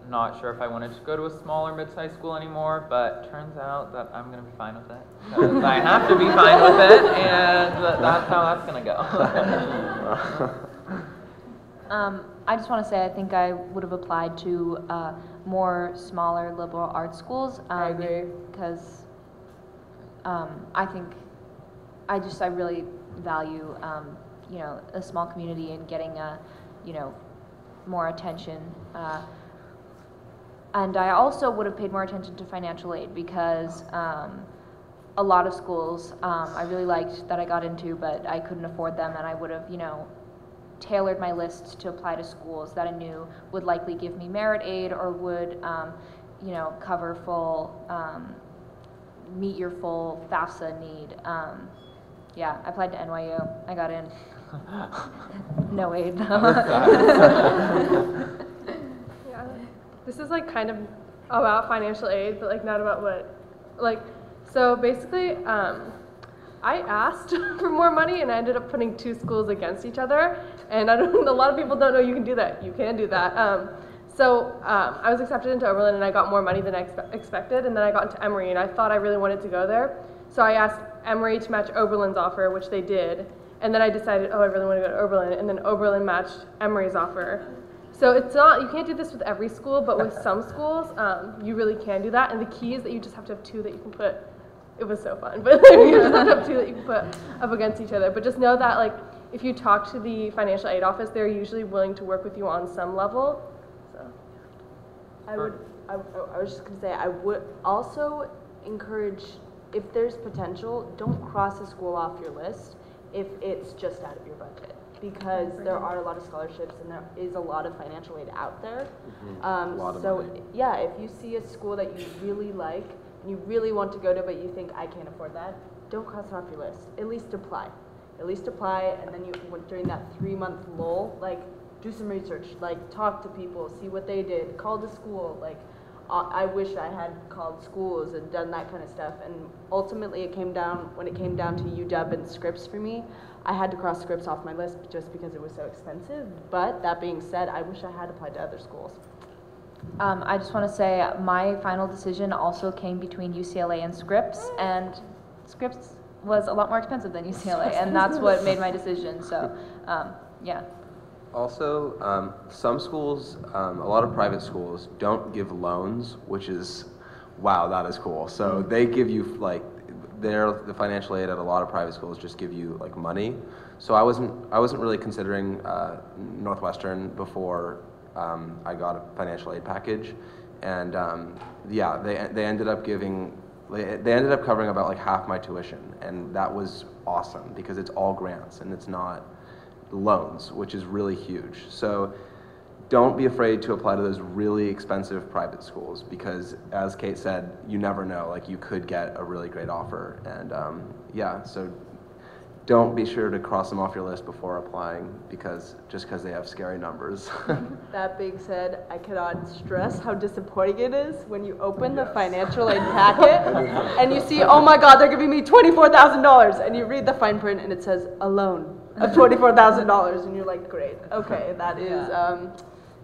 not sure if I wanted to go to a smaller mid-sized school anymore, but turns out that I'm gonna be fine with it, because I have to be fine with it, and that's how that's gonna go. I just want to say I think I would have applied to more smaller liberal arts schools. I agree. Because I think I really value you know, a small community and getting you know, more attention. And I also would have paid more attention to financial aid, because a lot of schools I really liked that I got into, but I couldn't afford them, and I would have, you know, tailored my list to apply to schools that I knew would likely give me merit aid, or would, you know, meet your full FAFSA need. yeah, I applied to NYU. I got in. No aid though. Yeah, this is like kind of about financial aid, but like not about what, like, so basically, I asked for more money and I ended up putting 2 schools against each other, and a lot of people don't know you can do that. You can do that. I was accepted into Oberlin and I got more money than I expected, and then I got into Emory and I thought I really wanted to go there, so I asked Emory to match Oberlin's offer, which they did, and then I decided, oh, I really want to go to Oberlin, and then Oberlin matched Emory's offer. So it's not, you can't do this with every school, but with some schools, you really can do that, and the key is that you just have to have 2 that you can put, it was so fun, but you just have to have 2 that you can put up against each other. But just know that, like, if you talk to the financial aid office, they're usually willing to work with you on some level. So I was just gonna say, I would also encourage, if there's potential, don't cross a school off your list if it's just out of your budget, because there are a lot of scholarships and there is a lot of financial aid out there. Yeah, if you see a school that you really like and you really want to go to, but you think, I can't afford that, don't cross it off your list. At least apply. And then during that 3-month lull, like, do some research, like, talk to people, see what they did, call the school, like, I wish I had called schools and done that kind of stuff, and ultimately when it came down to UW and Scripps for me, I had to cross Scripps off my list just because it was so expensive. But that being said, I wish I had applied to other schools. I just want to say my final decision also came between UCLA and Scripps, and Scripps was a lot more expensive than UCLA, and that's what made my decision. So, yeah. Also, some schools, a lot of private schools don't give loans, which is, wow, that is cool. So they give you, like, the financial aid at a lot of private schools just give you, like, money. So I wasn't really considering Northwestern before I got a financial aid package, and yeah, they ended up covering about like half my tuition, and that was awesome because it's all grants and it's not loans, which is really huge. So don't be afraid to apply to those really expensive private schools, because as Kate said, you never know, like, you could get a really great offer. And yeah, so don't be sure to cross them off your list before applying, just because they have scary numbers. That being said, I cannot stress how disappointing it is when you open the financial aid packet and you see, oh my God, they're giving me $24,000, and you read the fine print and it says a loan of $24,000, and you're like, great, okay, that is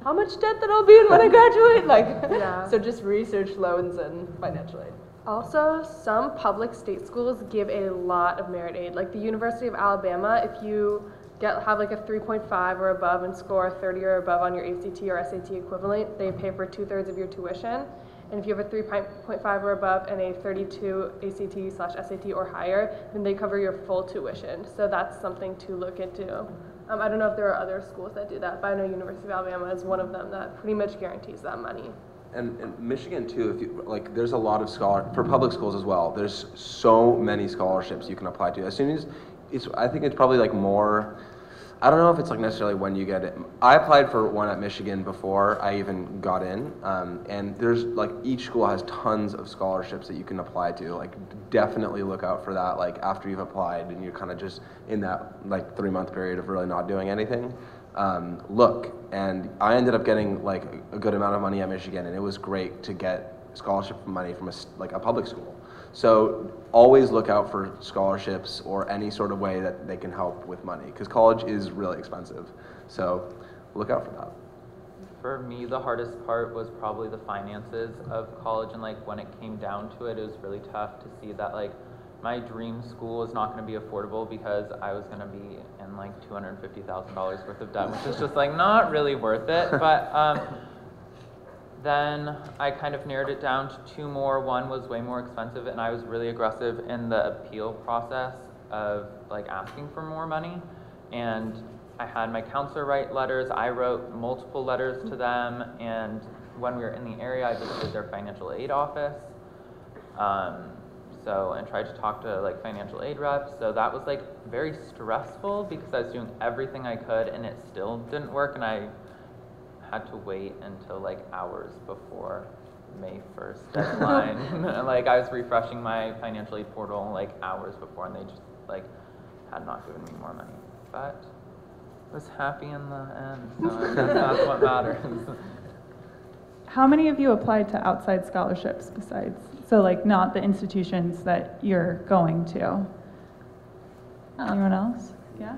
how much debt that I'll be in when I graduate? Like, Yeah. So just research loans and financial aid. Also, some public state schools give a lot of merit aid. Like the University of Alabama, if you have like a 3.5 or above and score 30 or above on your ACT or SAT equivalent, they pay for 2/3 of your tuition. And if you have a 3.5 or above and a 32 ACT/SAT or higher, then they cover your full tuition. So that's something to look into. I don't know if there are other schools that do that, but I know University of Alabama is one of them that pretty much guarantees that money. And Michigan too, if you like, there's a lot of for public schools as well. There's so many scholarships you can apply to. As soon as I think it's probably like more. I don't know if it's like necessarily when you get it. I applied for one at Michigan before I even got in, and there's like each school has tons of scholarships that you can apply to. Like, definitely look out for that. Like, after you've applied and you're kind of just in that like 3-month period of really not doing anything. Look, and I ended up getting like a good amount of money at Michigan, and it was great to get scholarship money from a public school. So always look out for scholarships or any sort of way that they can help with money, because college is really expensive. So look out for that. For me, the hardest part was probably the finances of college, and like when it came down to it, it was really tough to see that like my dream school is not going to be affordable because I was going to be in like $250,000 worth of debt, which is just like not really worth it. But then I kind of narrowed it down to 2 more. One was way more expensive, and I was really aggressive in the appeal process of like asking for more money. And I had my counselor write letters. I wrote multiple letters to them, and when we were in the area, I visited their financial aid office. And tried to talk to like financial aid reps. So that was like very stressful because I was doing everything I could and it still didn't work, and I had to wait until like hours before May 1st deadline. Like, I was refreshing my financial aid portal like hours before, and they just like had not given me more money. But I was happy in the end, so I guess that's what matters. How many of you applied to outside scholarships besides, so like not the institutions that you're going to? Anyone else? Yeah?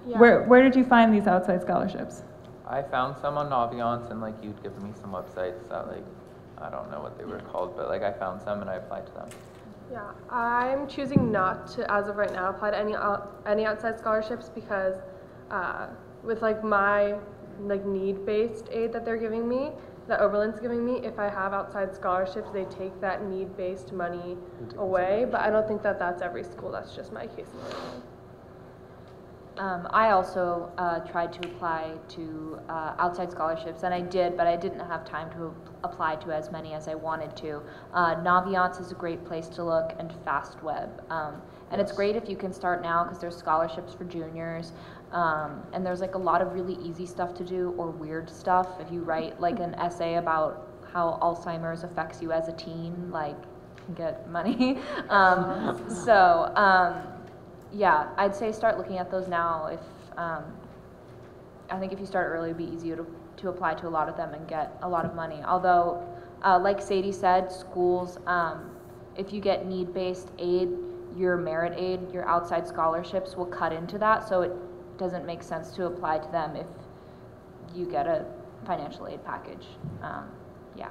Yeah. Where did you find these outside scholarships? I found some on Naviance, and like you'd given me some websites that like, I don't know what they were called, but like I found some and I applied to them. Yeah, I'm choosing not to, as of right now, apply to any outside scholarships because with like my like need-based aid that they're giving me, that Oberlin's giving me, if I have outside scholarships, they take that need-based money away. But I don't think that that's every school. That's just my case. I also tried to apply to outside scholarships, and I did, but I didn't have time to apply to as many as I wanted to. Naviance is a great place to look, and FastWeb. And it's great if you can start now because there's scholarships for juniors, and there's like a lot of really easy stuff to do or weird stuff. If you write like an essay about how Alzheimer's affects you as a teen, like you can get money. Yeah, I'd say start looking at those now. If I think if you start early, it'd be easier to apply to a lot of them and get a lot of money. Although, like Sadie said, schools, if you get need-based aid, your merit aid, your outside scholarships will cut into that, so it doesn't make sense to apply to them if you get a financial aid package. Yeah.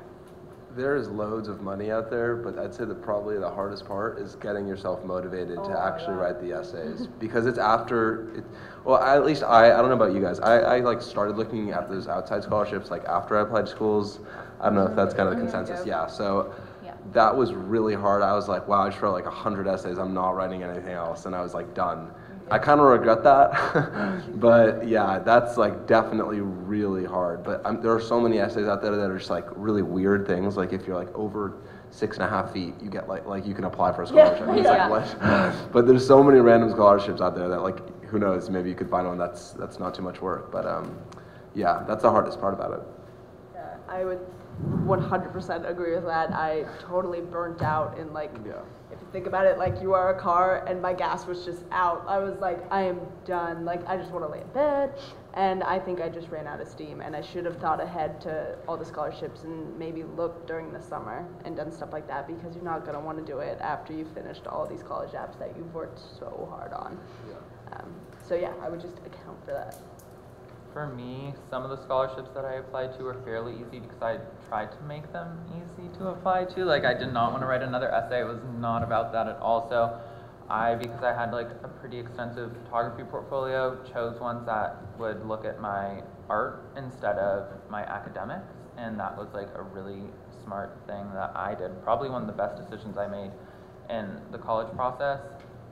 There is loads of money out there, but I'd say that probably the hardest part is getting yourself motivated to actually write the essays because it's after it. Well, at least I don't know about you guys. I like started looking at those outside scholarships like after I applied to schools. I don't know if that's kind of the consensus. Yeah. So that was really hard. I was like, wow, I just wrote like 100 essays. I'm not writing anything else, and I was like done. I kind of regret that, but yeah, that's like definitely really hard. But there are so many essays out there that are just like really weird things. Like if you're like over 6.5 feet, you get like you can apply for a scholarship. It's like what? But there's so many random scholarships out there that like who knows? Maybe you could find one that's not too much work. But yeah, that's the hardest part about it. Yeah, I would 100% agree with that. I totally burnt out in like. Yeah. If you think about it, like you are a car and my gas was just out. I was like, I am done. Like I just want to lay in bed. And I think I just ran out of steam. And I should have thought ahead to all the scholarships and maybe looked during the summer and done stuff like that because you're not going to want to do it after you've finished all these college apps that you've worked so hard on. Yeah. So yeah, I would just account for that. For me, some of the scholarships that I applied to were fairly easy because I tried to make them easy to apply to. Like I did not want to write another essay. It was not about that at all. So because I had like a pretty extensive photography portfolio, chose ones that would look at my art instead of my academics. And that was like a really smart thing that I did. Probably one of the best decisions I made in the college process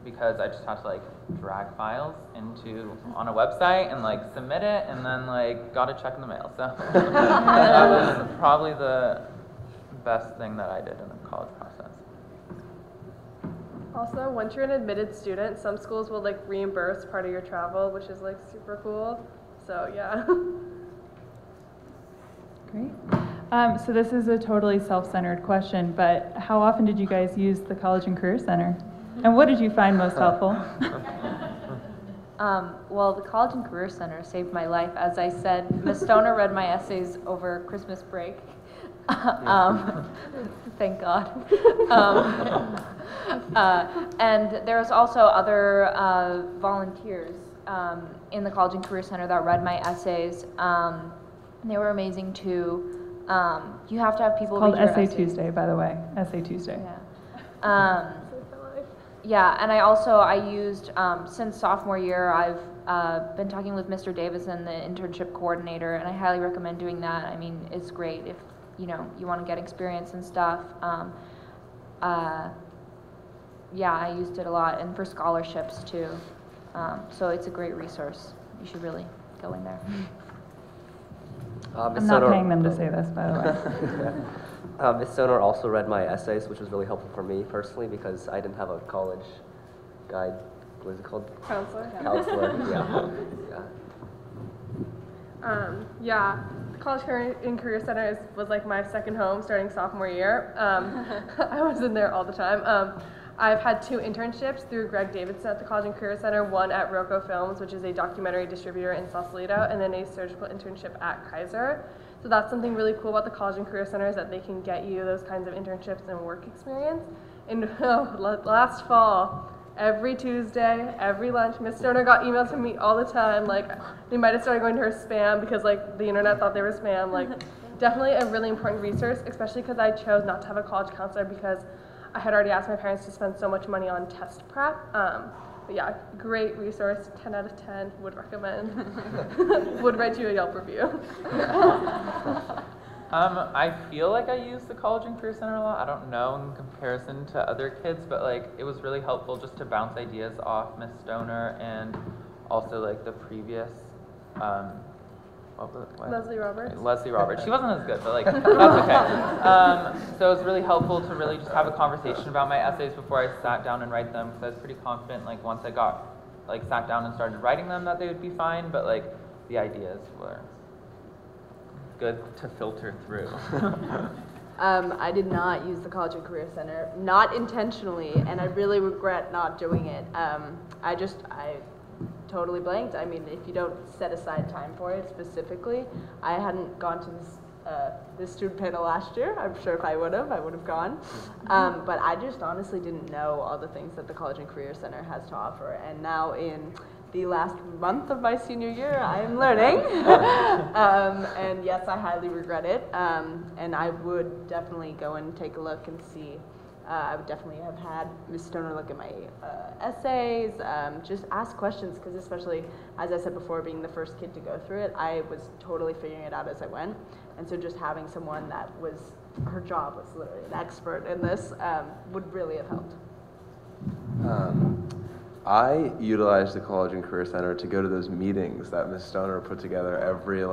because I just had to like drag files on a website and like submit it and then like got a check in the mail. So that was probably the best thing that I did in the college process. Also, once you're an admitted student, some schools will like reimburse part of your travel, which is like super cool. So yeah. Great. So this is a totally self-centered question, but how often did you guys use the College and Career Center? And what did you find most helpful? Well, the College and Career Center saved my life. As I said, Ms. Stoner read my essays over Christmas break. Thank God. And there was also other volunteers in the College and Career Center that read my essays. They were amazing too. You have to have people It's called read your Essay essays. Tuesday, by the way. Essay Tuesday. Yeah. Yeah, and I used, since sophomore year, I've been talking with Mr. Davison, the internship coordinator, and I highly recommend doing that. I mean, it's great if, you want to get experience and stuff. Yeah, I used it a lot, and for scholarships too. So it's a great resource. You should really go in there. I'm not paying them to say this, by the way. Ms. Stoner also read my essays, which was really helpful for me personally because I didn't have a college guide. What is it called? Counselor. Counselor. Yeah. The College and Career Center was like my second home starting sophomore year. I was in there all the time. I've had 2 internships through Greg Davidson at the College and Career Center, one at Rocco Films, which is a documentary distributor in Sausalito, and then a surgical internship at Kaiser. So that's something really cool about the College and Career Center, is that they can get you those kinds of internships and work experience. And last fall, every Tuesday, every lunch, Miss Stoner got emails from me all the time. Like, they might have started going to her spam because like the internet thought they were spam. Like, definitely a really important resource, especially because I chose not to have a college counselor because I had already asked my parents to spend so much money on test prep. But yeah, great resource, 10 out of 10, would recommend. Would write you a Yelp review. I feel like I use the College and Career Center a lot. I don't know in comparison to other kids, but like it was really helpful just to bounce ideas off Miss Stoner and also like the previous Leslie Roberts. Leslie Roberts. She wasn't as good, but like, that's okay. So it was really helpful to really just have a conversation about my essays before I sat down and write them, because I was pretty confident, like, once I got, like, sat down and started writing them that they would be fine, but like, the ideas were good to filter through. I did not use the College and Career Center, not intentionally, and I really regret not doing it. I totally blanked. I mean, if you don't set aside time for it specifically, I hadn't gone to this student panel last year. I'm sure if I would have gone. But I just honestly didn't know all the things that the College and Career Center has to offer. And now in the last month of my senior year, I am learning. And yes, I highly regret it. And I would definitely go and take a look and see. I would definitely have had Ms. Stoner look at my essays, just ask questions, because especially, as I said before, being the first kid to go through it, I was totally figuring it out as I went. And so just having someone that was, her job was literally an expert in this, would really have helped. I utilized the College and Career Center to go to those meetings that Ms. Stoner put together every,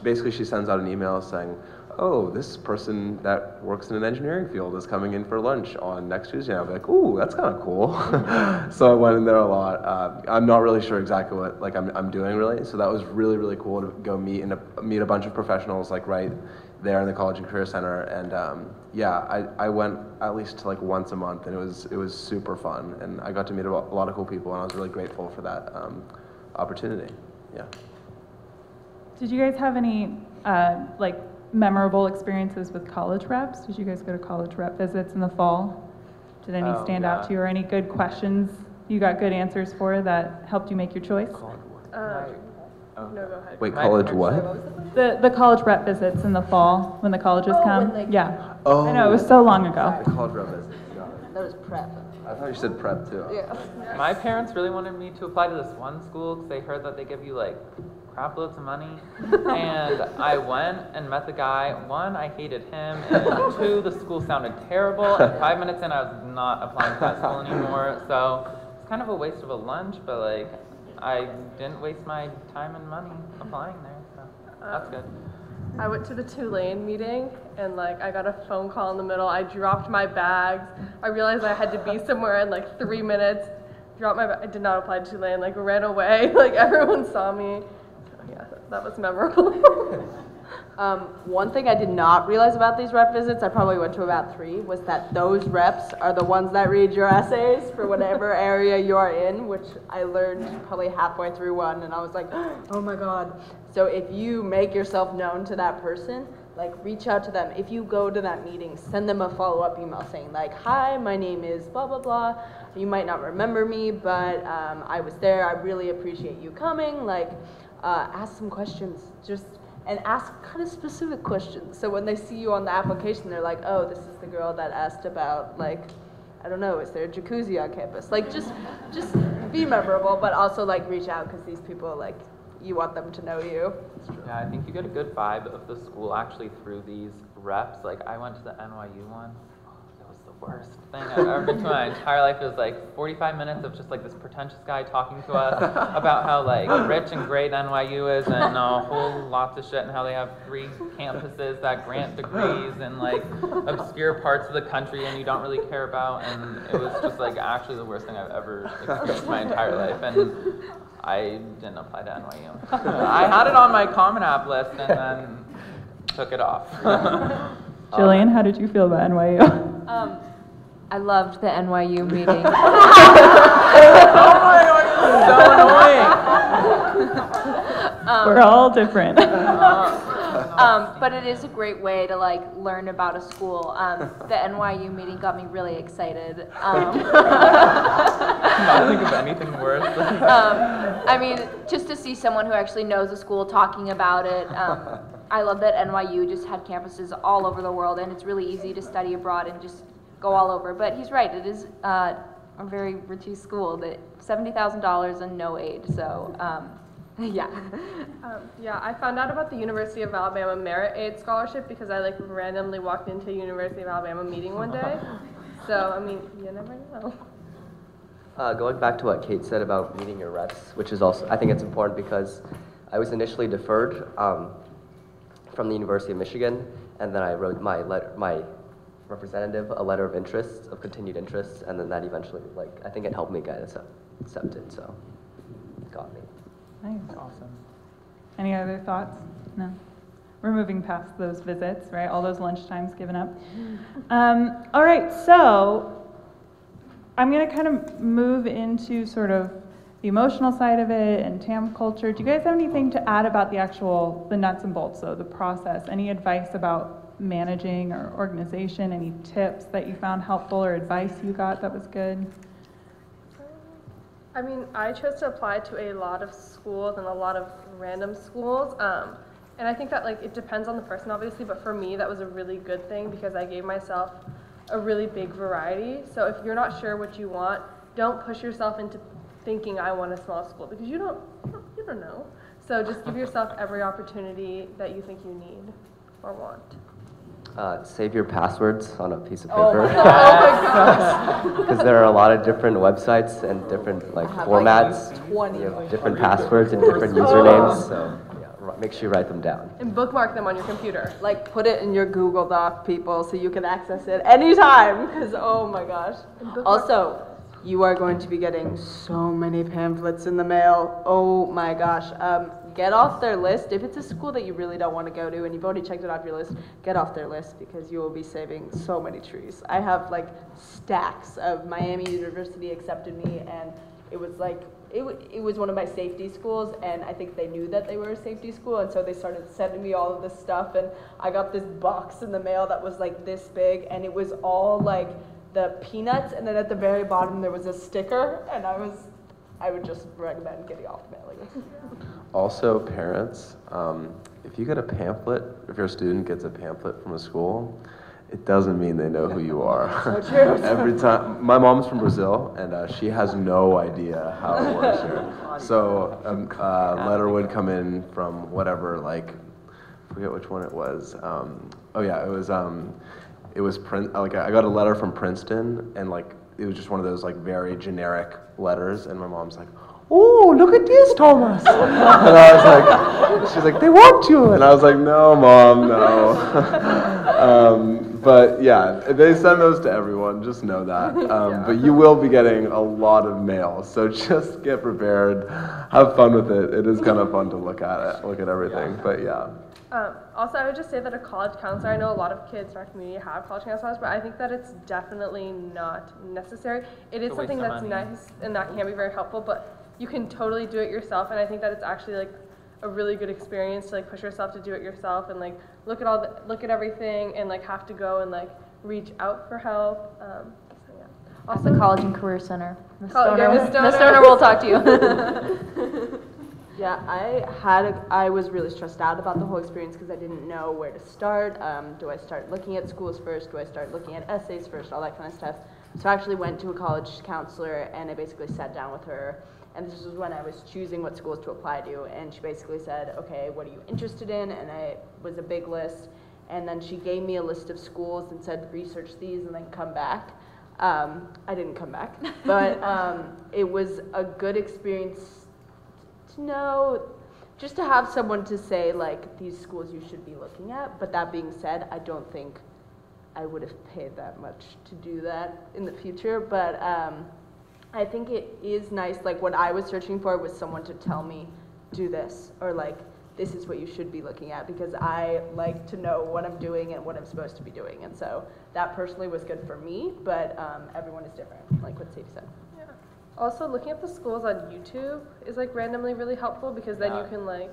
basically she sends out an email saying, oh, this person that works in an engineering field is coming in for lunch on next Tuesday. And I'll be like, ooh, that's kind of cool. So I went in there a lot. I'm not really sure exactly what I'm doing really. So that was really, really cool to go meet a bunch of professionals like right there in the College and Career Center. And yeah, I went at least like once a month, and it was super fun. And I got to meet a lot of cool people, and I was really grateful for that opportunity. Yeah. Did you guys have any memorable experiences with college reps? Did you guys go to college rep visits in the fall? Did any stand out to you, or any good questions you got good answers for that helped you make your choice? No, go ahead. Wait, college what? The college rep visits in the fall when the colleges come. Yeah. Oh. I know, it was so long ago. The college rep visits. Got it. That was prep. I thought you said prep too. Yeah. My parents really wanted me to apply to this one school because they heard that they give you like crap loads of money. And I went and met the guy. 1, I hated him, and 2, the school sounded terrible. And 5 minutes in, I was not applying to that school anymore. So it's kind of a waste of a lunch, but like I didn't waste my time and money applying there. So that's good. I went to the Tulane meeting, and like I got a phone call in the middle. I dropped my bags. I realized I had to be somewhere in like 3 minutes. Dropped my I did not apply to Tulane, like ran away. Like everyone saw me. So yeah, that was memorable. One thing I did not realize about these rep visits, I probably went to about 3, was that those reps are the ones that read your essays for whatever area you're in, which I learned probably halfway through one, and I was like, oh my God. So if you make yourself known to that person, like reach out to them. If you go to that meeting, send them a follow-up email saying like, hi, my name is blah, blah, blah. You might not remember me, but I was there. I really appreciate you coming. Like, ask some questions. And ask kind of specific questions. So when they see you on the application, they're like, oh, this is the girl that asked about, like, I don't know, is there a jacuzzi on campus? Like, just be memorable, but also, like, reach out, because these people, like, you want them to know you. Yeah, I think you get a good vibe of the school actually through these reps. Like, I went to the NYU one. That was the worst thing I've ever been to in my entire life. It was like 45 minutes of just like this pretentious guy talking to us about how like rich and great NYU is, and a whole lots of shit, and how they have 3 campuses that grant degrees in like obscure parts of the country and you don't really care about. And it was just like actually the worst thing I've ever experienced in my entire life. And I didn't apply to NYU. I had it on my Common App list and then took it off. Jillian, how did you feel about NYU? I loved the NYU meeting. So annoying. We're all different. But it is a great way to like learn about a school. The NYU meeting got me really excited. Not think of anything worse. I mean, just to see someone who actually knows a school talking about it. I love that NYU just had campuses all over the world, and it's really easy to study abroad and just go all over. But he's right, it is a very richy school, that $70,000 and no aid, so yeah. Yeah, I found out about the University of Alabama Merit Aid Scholarship because I like randomly walked into a University of Alabama meeting one day. So, I mean, you never know. Going back to what Kate said about meeting your reps, which is also, I think it's important because I was initially deferred from the University of Michigan, and then I wrote my representative a letter of interest, of continued interest, and then that eventually, like, I think it helped me get accepted, so it got me. Nice. Awesome. Any other thoughts? No? We're moving past those visits, right? All those lunchtimes given up. All right, so I'm going to kind of move into sort of the emotional side of it and TAM culture. Do you guys have anything to add about the nuts and bolts, so the process? Any advice about managing or organization? Any tips that you found helpful or advice you got that was good? I mean, I chose to apply to a lot of schools and a lot of random schools. And I think that like it depends on the person obviously, but for me that was a really good thing because I gave myself a really big variety. So if you're not sure what you want, don't push yourself into thinking I want a small school because you don't know. So just give yourself every opportunity that you think you need or want. Save your passwords on a piece of Oh paper. my gosh. Because there are a lot of different websites and different like have, formats. like, 20. You have different passwords and different usernames. So yeah, make sure you write them down. And bookmark them on your computer. Like, put it in your Google Doc, people, so you can access it anytime, because, oh my gosh. Also, you are going to be getting so many pamphlets in the mail. Oh my gosh. Get off their list. If it's a school that you really don't want to go to and you've already checked it off your list, get off their list because you will be saving so many trees. I have like stacks of Miami University accepted me, and it was like, it was one of my safety schools, and I think they knew that they were a safety school, and so they started sending me all of this stuff, and I got this box in the mail that was like this big, and it was all like the peanuts, and then at the very bottom there was a sticker, and I would just recommend getting off mailing. Also, parents, if you get a pamphlet, if your student gets a pamphlet from a school, it doesn't mean they know who you are. So true. Every time, my mom's from Brazil, and she has no idea how it works here. So a letter would come in from whatever, like, I forget which one it was. Oh yeah, it was like I got a letter from Princeton, and like it was just one of those like very generic letters, and my mom's like, "Oh, look at this, Thomas." And I was like, she's like, "They want you." And I was like, "No, Mom, no." But yeah, they send those to everyone, just know that. But you will be getting a lot of mail, so just get prepared, have fun with it. It is kind of fun to look at everything, but yeah. Also, I would just say that a college counselor, I know a lot of kids in our community have college counselors, but I think that it's definitely not necessary. It is something that's nice and that can be very helpful, but you can totally do it yourself, and I think that it's actually like a really good experience to like push yourself to do it yourself and like look at everything and like have to go and like reach out for help. So yeah. Also, the College and Career Center. Ms. Ms. Stoner will talk to you. Yeah, I was really stressed out about the whole experience because I didn't know where to start. Do I start looking at schools first? Do I start looking at essays first? All that kind of stuff. So I actually went to a college counselor, and I basically sat down with her, and this was when I was choosing what schools to apply to, and she basically said, okay, what are you interested in? And it was a big list, and then she gave me a list of schools and said, research these and then come back. I didn't come back, but it was a good experience to know, just to have someone to say, like, these schools you should be looking at. But that being said, I don't think I would have paid that much to do that in the future. But I think it is nice, like what I was searching for was someone to tell me, do this, or like, this is what you should be looking at, because I like to know what I'm doing and what I'm supposed to be doing. And so that personally was good for me, but everyone is different, like what Sadie said. Yeah. Also, looking at the schools on YouTube is like randomly really helpful, because then you can like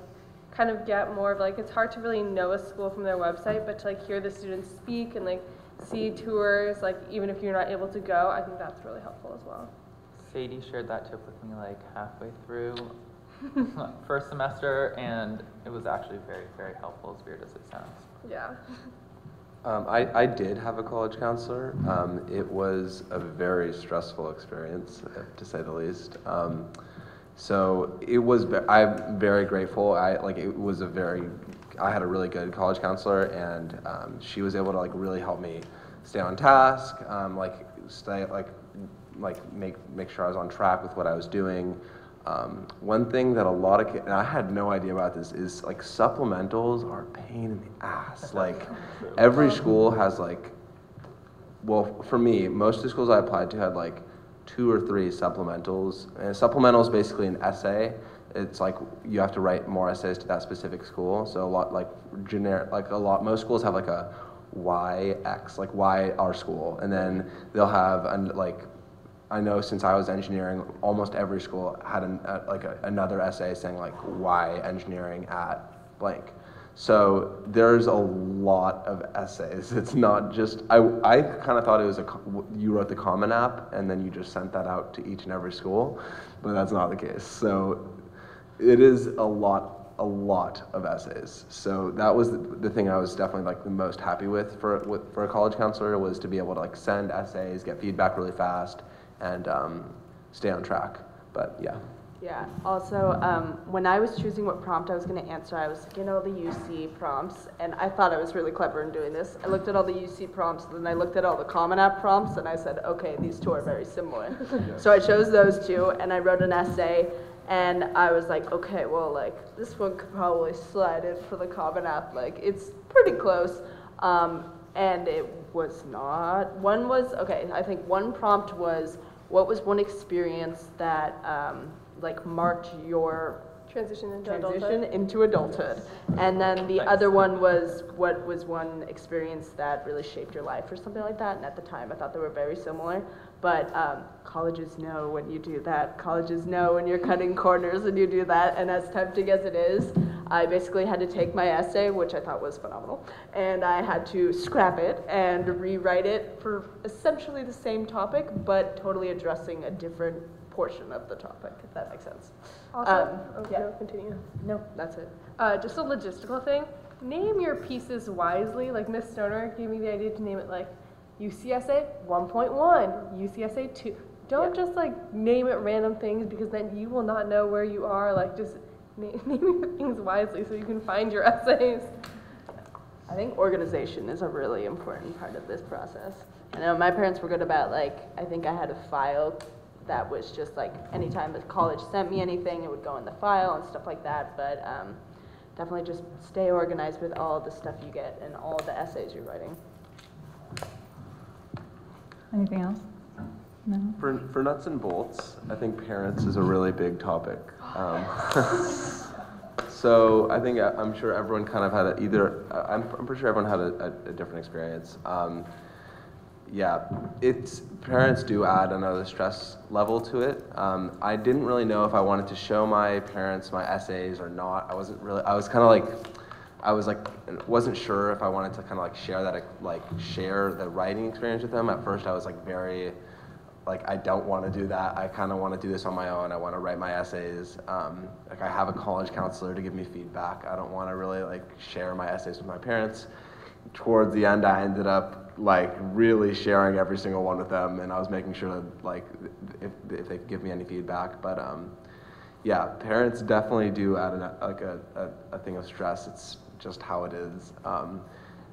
kind of get more of like, it's hard to really know a school from their website, but to like hear the students speak and like see tours, like even if you're not able to go, I think that's really helpful as well. Sadie shared that tip with me like halfway through first semester, and it was actually very, very helpful, as weird as it sounds. Yeah. I did have a college counselor. It was a very stressful experience, to say the least. So it was. I'm very grateful. I had a really good college counselor, and she was able to like really help me stay on task, make sure I was on track with what I was doing. One thing that a lot of kids, and I had no idea about this, is like supplementals are a pain in the ass. Like every school has like, well, for me, most of the schools I applied to had like 2 or 3 supplementals. And a supplemental is basically an essay. It's like you have to write more essays to that specific school. So a lot like most schools have like a YX, like why our school, and then they'll have I know since I was engineering, almost every school had another essay saying like why engineering at blank. So there's a lot of essays. It's not just, I kind of thought it was you wrote the Common App and then you just sent that out to each and every school, but that's not the case. So it is a lot of essays. So that was the thing I was definitely like the most happy with for a college counselor, was to be able to like send essays, get feedback really fast, and stay on track. But yeah. Yeah, also, when I was choosing what prompt I was going to answer, I was looking at all the UC prompts, and I thought I was really clever in doing this. I looked at all the UC prompts, and then I looked at all the Common App prompts, and I said, okay, these 2 are very similar. So I chose those 2, and I wrote an essay, and I was like, okay, well, like, this one could probably slide in for the Common App. Like, it's pretty close, and it was not. One was, okay, I think one prompt was, what was one experience that like marked your Transition into adulthood? And then the other one was, what was one experience that really shaped your life, or something like that. And at the time I thought they were very similar, but colleges know when you do that. Colleges know when you're cutting corners and you do that. And as tempting as it is, I basically had to take my essay, which I thought was phenomenal, and I had to scrap it and rewrite it for essentially the same topic, but totally addressing a different portion of the topic, if that makes sense. Also, yeah. no, continue. No, that's it. Just a logistical thing. Name your pieces wisely. Like Miss Stoner gave me the idea to name it like UCSA 1.1, UCSA 2. Don't just like name it random things, because then you will not know where you are. Like just name your things wisely so you can find your essays. I think organization is a really important part of this process. I know my parents were good about, like, I think I had a file that was just like, anytime the college sent me anything, it would go in the file and stuff like that, but definitely just stay organized with all the stuff you get and all the essays you're writing. Anything else? No? For nuts and bolts, I think parents is a really big topic. So I think I'm sure everyone kind of had I'm pretty sure everyone had a different experience. Yeah, parents do add another stress level to it. I didn't really know if I wanted to show my parents my essays or not. I wasn't sure if I wanted to kind of like share the writing experience with them. At first I was like very, like, I don't want to do that. I kind of want to do this on my own. I want to write my essays. Like, I have a college counselor to give me feedback. I don't want to really like share my essays with my parents. Towards the end, I ended up like really sharing every single one with them, and I was making sure that like if they could give me any feedback. But yeah, parents definitely do add a thing of stress. It's just how it is.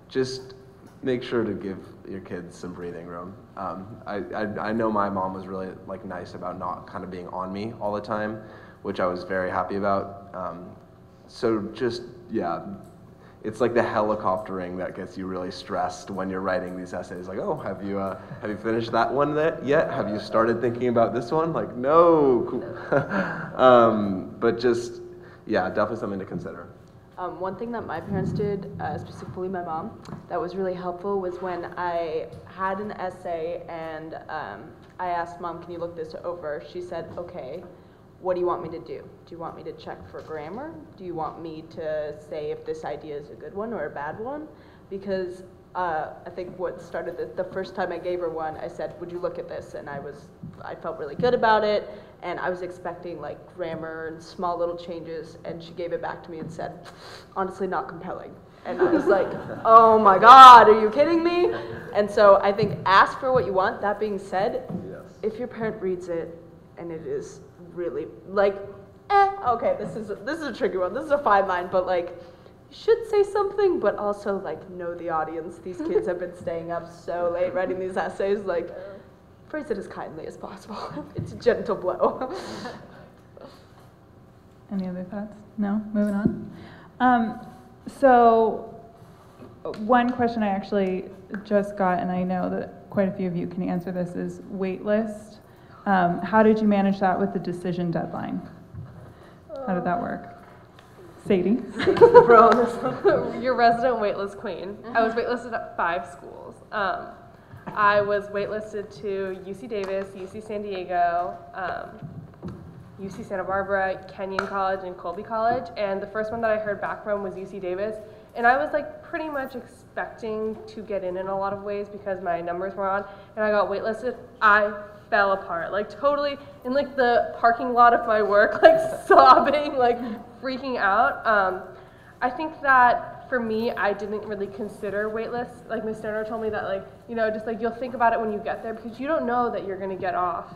Just make sure to give your kids some breathing room. I know my mom was really like nice about not kind of being on me all the time, which I was very happy about. So just, yeah, it's like the helicoptering that gets you really stressed when you're writing these essays. Like, oh, have you finished that one yet? Have you started thinking about this one? Like, no. But just, yeah, definitely something to consider. One thing that my parents did, specifically my mom, that was really helpful was when I had an essay and I asked Mom, can you look this over? She said, okay, what do you want me to do? Do you want me to check for grammar? Do you want me to say if this idea is a good one or a bad one? Because I think what started the first time I gave her one, I said, would you look at this? And I felt really good about it, and I was expecting like grammar and small little changes, and she gave it back to me and said, honestly, not compelling. And I was like, oh my God, are you kidding me? And so I think ask for what you want. That being said, if your parent reads it and it is really like, okay, this is a tricky one. This is a fine line, but like, you should say something, but also like know the audience. These kids have been staying up so late writing these essays. Like, phrase it as kindly as possible. It's a gentle blow. Any other thoughts? No? Moving on. So one question I actually just got, and I know that quite a few of you can answer this, is wait list. How did you manage that with the decision deadline? How did that work? Sadie? Your resident waitlist queen. I was waitlisted at 5 schools. I was waitlisted to UC Davis, UC San Diego, UC Santa Barbara, Kenyon College, and Colby College. And the first one that I heard back from was UC Davis. And I was like pretty much expecting to get in a lot of ways because my numbers were on. And I got waitlisted. I fell apart, like totally in like the parking lot of my work, like sobbing, like freaking out. I think that for me, I didn't really consider waitlists. Like Ms. Stoner told me that, like, you know, just like you'll think about it when you get there because you don't know that you're gonna get off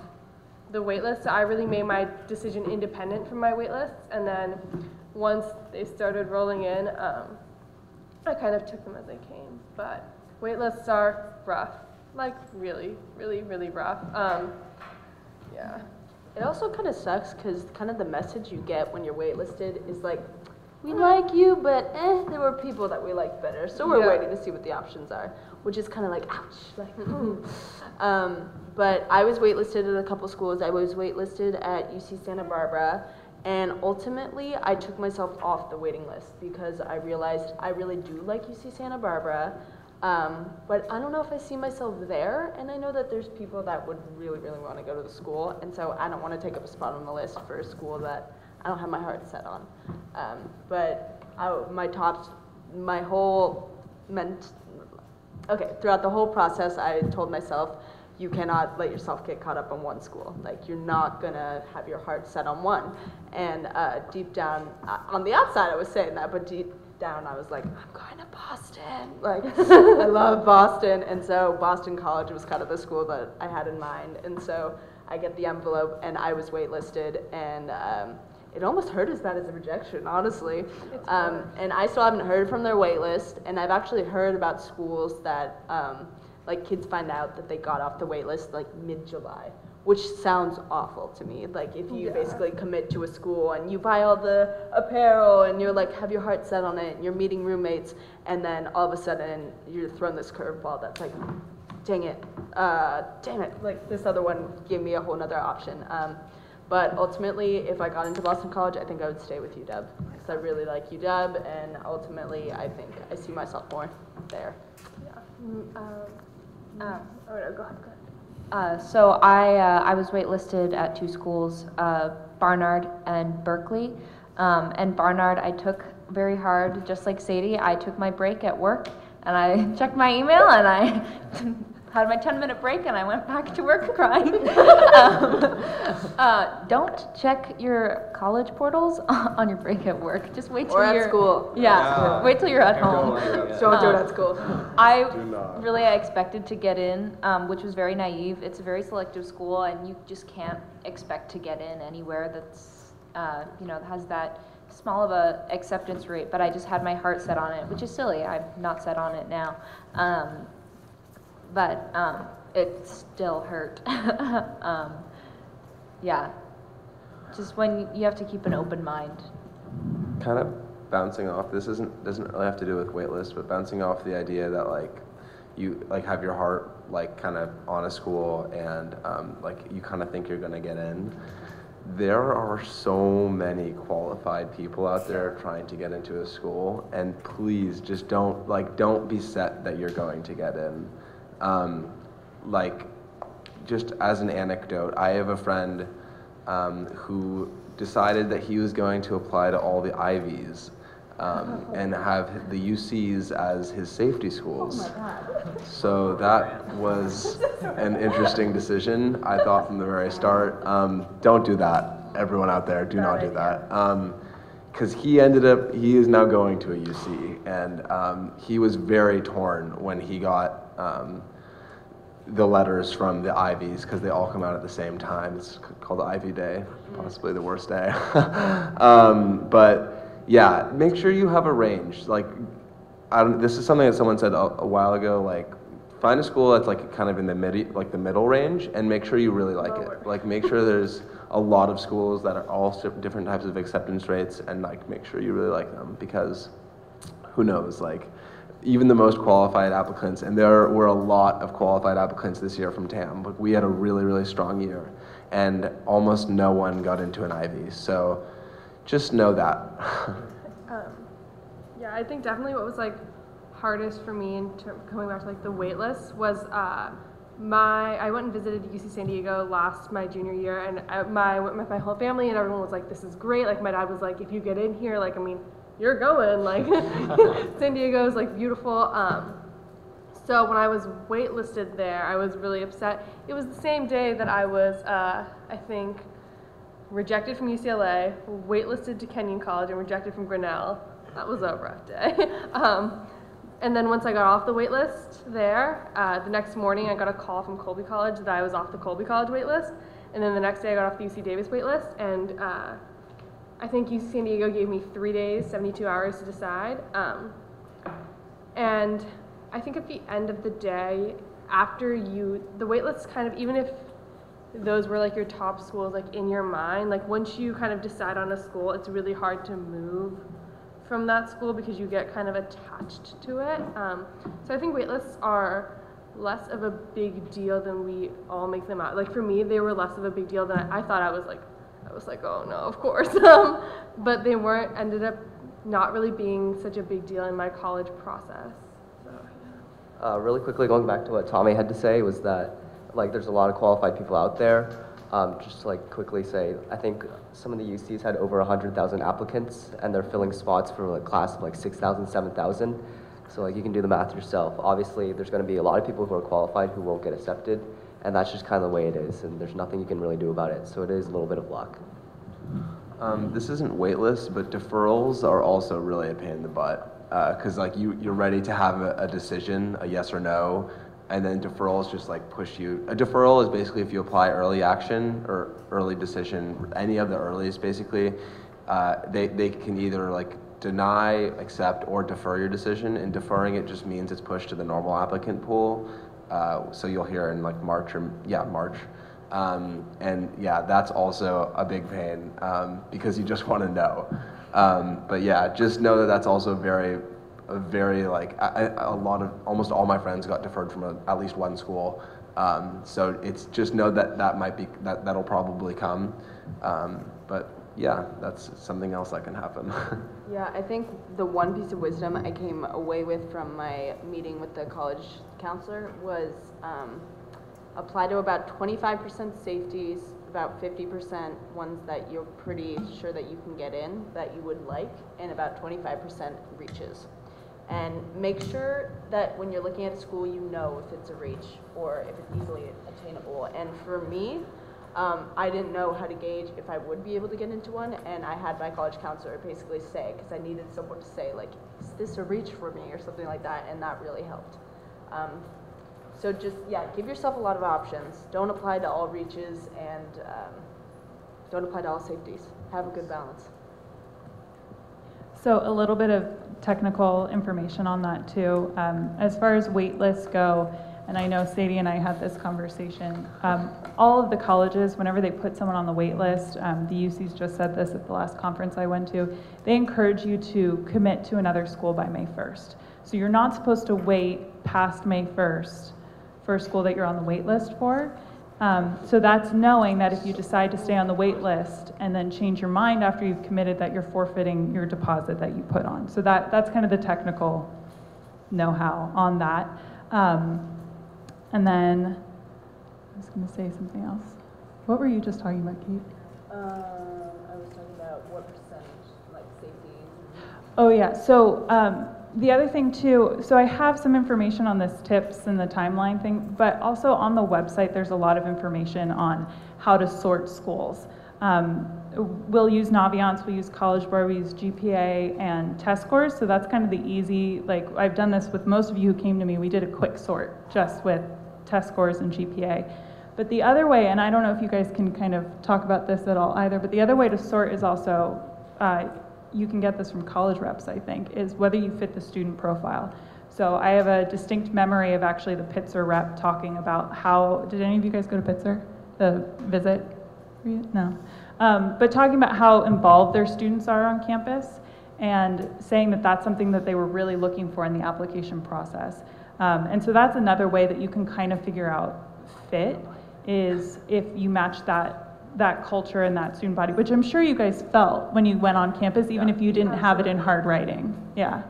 the waitlist. So I really made my decision independent from my waitlists, and then once they started rolling in, I kind of took them as they came. But waitlists are rough. Like really, really, really rough. Yeah. It also kind of sucks because kind of the message you get when you're waitlisted is like, we like you, but there were people that we liked better, so we're waiting to see what the options are, which is kind of like, ouch. Like, but I was waitlisted at a couple schools. I was waitlisted at UC Santa Barbara, and ultimately I took myself off the waiting list because I realized I really do like UC Santa Barbara. But I don't know if I see myself there, and I know that there's people that would really, really want to go to the school, and so I don't want to take up a spot on the list for a school that I don't have my heart set on. Throughout the whole process, I told myself, you cannot let yourself get caught up on one school. Like, you're not gonna have your heart set on one. And deep down, on the outside, I was saying that, but deep down, I was like, I'm going to Boston. Like, I love Boston. And so Boston College was kind of the school that I had in mind. And so I get the envelope, and I was waitlisted, and it almost hurt as bad as a rejection, honestly. And I still haven't heard from their wait list, and I've actually heard about schools that, like, kids find out that they got off the wait list, like, mid-July, which sounds awful to me. Like, if you basically commit to a school and you buy all the apparel and you're, like, have your heart set on it, and you're meeting roommates, and then all of a sudden you're thrown this curveball that's like, dang it, like, this other one gave me a whole nother option. But ultimately, if I got into Boston College, I think I would stay with UW, because I really like UW, and ultimately, I think I see myself more there. Go ahead. So I was waitlisted at 2 schools, Barnard and Berkeley. And Barnard, I took very hard, just like Sadie. I took my break at work, and I checked my email, and I had my 10-minute break, and I went back to work crying. Don't check your college portals on your break at work. Just wait till you're at school. Yeah, wait till you're at home. Don't do it at school. I expected to get in, which was very naive. It's a very selective school, and you just can't expect to get in anywhere that's, has that small of a acceptance rate. But I just had my heart set on it, which is silly. I'm not set on it now. But it still hurt. Just when you have to keep an open mind. Kind of bouncing off, this doesn't really have to do with waitlist, but bouncing off the idea that like you like have your heart like kind of on a school and like you kind of think you're gonna get in. there are so many qualified people out there trying to get into a school, and please just don't be set that you're going to get in. Like, just as an anecdote, I have a friend who decided that he was going to apply to all the Ivies and have the UCs as his safety schools. Oh my God. So that was an interesting decision, I thought from the very start. Don't do that, everyone out there, do not do that. Because he is now going to a UC, and he was very torn when he got the letters from the Ivies, because they all come out at the same time. It's called Ivy Day, possibly the worst day. But yeah, make sure you have a range. Like, this is something that someone said a while ago. Like, find a school that's like kind of in the middle range, and make sure you really like it. Like, make sure there's a lot of schools that are all different types of acceptance rates, and like make sure you really like them, because who knows, like, even the most qualified applicants, and there were a lot of qualified applicants this year from TAM. Like, we had a really, really strong year, and almost no one got into an Ivy. So just know that. Yeah, I think definitely what was like hardest for me in coming back to like the wait list was I went and visited UC San Diego my junior year, and I went with my whole family, and everyone was like, this is great. Like, my dad was like, if you get in here, like, I mean, you're going, like, San Diego is like beautiful. So when I was waitlisted there, I was really upset. It was the same day that I was, I think, rejected from UCLA, waitlisted to Kenyon College, and rejected from Grinnell. That was a rough day. And then once I got off the wait list there, the next morning I got a call from Colby College that I was off the Colby College wait list. And then the next day I got off the UC Davis wait list. And I think UC San Diego gave me 3 days, 72 hours to decide. And I think at the end of the day, after the wait list kind of, even if those were like your top schools, like in your mind, like once you kind of decide on a school, it's really hard to move from that school because you get kind of attached to it. So I think waitlists are less of a big deal than we all make them out. Like, for me, they were less of a big deal than I thought. I was like, oh no, of course. But they ended up not really being such a big deal in my college process. So, yeah. Really quickly, going back to what Tommy had to say, was that like there's a lot of qualified people out there. Just to like quickly say, I think some of the UCs had over 100,000 applicants, and they're filling spots for a class of like 6,000, 7,000. So like you can do the math yourself. Obviously, there's going to be a lot of people who are qualified who won't get accepted, and that's just kind of the way it is, and there's nothing you can really do about it. So it is a little bit of luck. This isn't waitlist, but deferrals are also really a pain in the butt, because like you're ready to have a decision, a yes or no, and then deferrals just like push you. A deferral is basically if you apply early action or early decision, any of the earlies basically, they can either like deny, accept, or defer your decision, and deferring it just means it's pushed to the normal applicant pool. So you'll hear in like March. And yeah, that's also a big pain because you just want to know. But yeah, just know that that's also very like almost all my friends got deferred from at least one school. So it's just know that'll probably come. But yeah, that's something else that can happen. Yeah, I think the one piece of wisdom I came away with from my meeting with the college counselor was apply to about 25% safeties, about 50% ones that you're pretty sure that you can get in, that you would like, and about 25% reaches. And make sure that when you're looking at a school, you know if it's a reach or if it's easily attainable. And for me, I didn't know how to gauge if I would be able to get into one, and I had my college counselor basically say, because I needed someone to say, like, is this a reach for me or something like that, and that really helped. So just, yeah, give yourself a lot of options. Don't apply to all reaches, and don't apply to all safeties. Have a good balance. So a little bit of technical information on that too. As far as wait lists go, and I know Sadie and I had this conversation, all of the colleges, whenever they put someone on the wait list, the UCs just said this at the last conference I went to, they encourage you to commit to another school by May 1st. So you're not supposed to wait past May 1st for a school that you're on the wait list for. So that's knowing that if you decide to stay on the wait list and then change your mind after you've committed, that you're forfeiting your deposit that you put on. So that's kind of the technical know-how on that. And then I was going to say something else. What were you just talking about, Kate? I was talking about what percentage, like safety. Oh yeah, so the other thing too, so I have some information on this tips and the timeline thing, but also on the website there's a lot of information on how to sort schools. We'll use Naviance, we'll use College Board, we use GPA and test scores, so that's kind of the easy, like I've done this with most of you who came to me, we did a quick sort just with test scores and GPA. But the other way, and I don't know if you guys can kind of talk about this at all either, but the other way to sort is also, you can get this from college reps, I think, is whether you fit the student profile. So I have a distinct memory of actually the Pitzer rep talking about how, did any of you guys go to Pitzer, the visit? No. But talking about how involved their students are on campus and saying that that's something that they were really looking for in the application process. And so that's another way that you can kind of figure out fit, is if you match that culture and that student body, which I'm sure you guys felt when you went on campus, even if you didn't have it in hard writing. Yeah.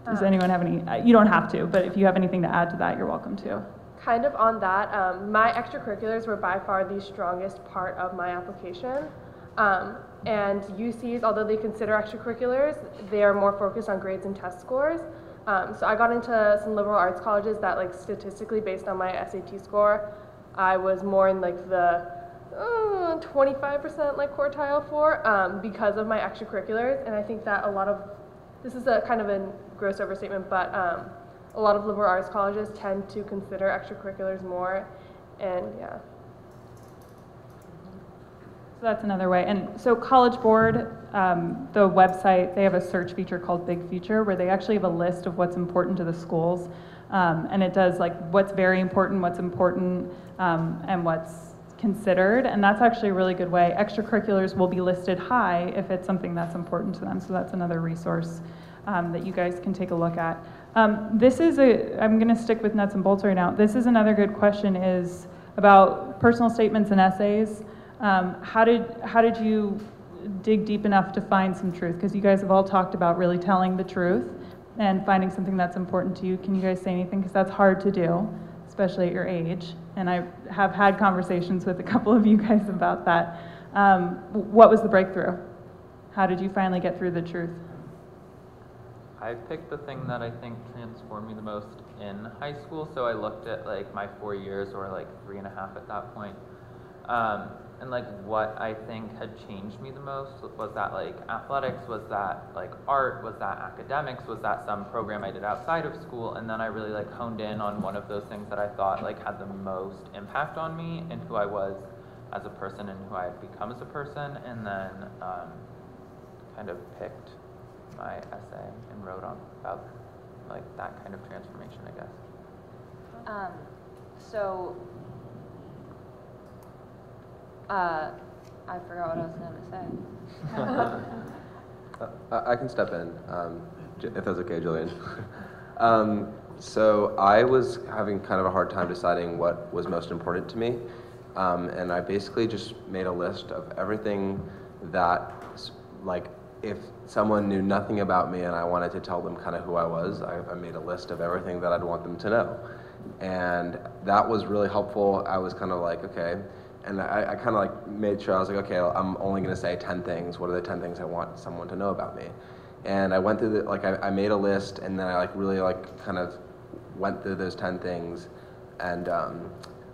Does anyone have any, you don't have to, but if you have anything to add to that, you're welcome to. Kind of on that, my extracurriculars were by far the strongest part of my application. And UCs, although they consider extracurriculars, they are more focused on grades and test scores. So I got into some liberal arts colleges that, like, statistically based on my SAT score, I was more in like the 25% like quartile for, because of my extracurriculars. And I think that a lot of, this is a kind of a gross overstatement, but a lot of liberal arts colleges tend to consider extracurriculars more, and yeah. So that's another way. And so College Board, the website, they have a search feature called Big Future where they actually have a list of what's important to the schools. And it does like what's very important, and what's considered. And that's actually a really good way. Extracurriculars will be listed high if it's something that's important to them. So that's another resource that you guys can take a look at. I'm going to stick with nuts and bolts right now. This is another good question, is about personal statements and essays. How did you dig deep enough to find some truth? Because you guys have all talked about really telling the truth and finding something that's important to you. Can you guys say anything? Because that's hard to do, especially at your age. And I have had conversations with a couple of you guys about that. What was the breakthrough? How did you finally get through the truth? I picked the thing that I think transformed me the most in high school. So I looked at like my 4 years, or like 3.5 at that point. And like what I think had changed me the most was that like athletics, was that like art, was that academics, was that some program I did outside of school, and then I really like honed in on one of those things that I thought like had the most impact on me and who I was as a person and who I had become as a person, and then kind of picked my essay and wrote on about like that kind of transformation, I guess. I forgot what I was going to say. I can step in, if that's okay, Julian. So I was having kind of a hard time deciding what was most important to me, and I basically just made a list of everything that, like, if someone knew nothing about me and I wanted to tell them kind of who I was, I made a list of everything that I'd want them to know. And that was really helpful. I was kind of like, okay. And I kind of like made sure, I was like, okay, I'm only going to say 10 things. What are the 10 things I want someone to know about me? And I went through I made a list, and then I like really like kind of went through those 10 things. And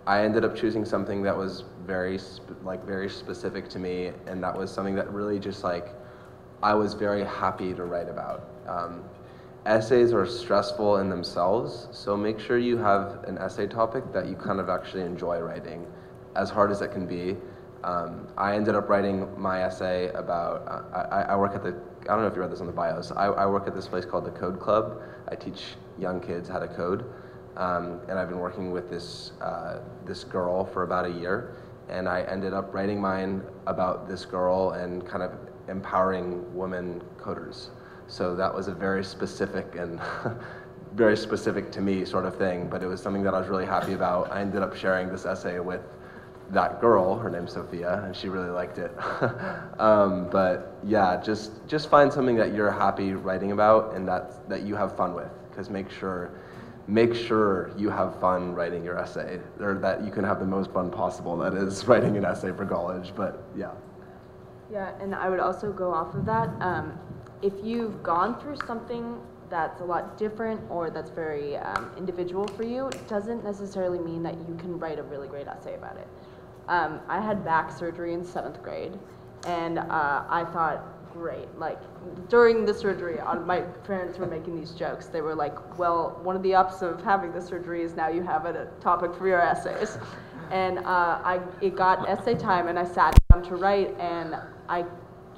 I ended up choosing something that was very specific to me. And that was something that really just like, I was very happy to write about. Essays are stressful in themselves. So make sure you have an essay topic that you kind of actually enjoy writing, as hard as it can be. I ended up writing my essay about, I work at I don't know if you read this on the bios, I work at this place called the Code Club. I teach young kids how to code. And I've been working with this girl for about a year. And I ended up writing mine about this girl and kind of empowering women coders. So that was a very specific and very specific to me sort of thing, but it was something that I was really happy about. I ended up sharing this essay with that girl, her name's Sophia, and she really liked it. But yeah, just find something that you're happy writing about and that you have fun with, because make sure you have fun writing your essay, or that you can have the most fun possible, that is writing an essay for college, but yeah. Yeah, and I would also go off of that. If you've gone through something that's a lot different or that's very individual for you, it doesn't necessarily mean that you can write a really great essay about it. I had back surgery in 7th grade, and I thought, great. Like, during the surgery, my parents were making these jokes. They were like, well, one of the ups of having the surgery is now you have a topic for your essays. And it got essay time, and I sat down to write, and I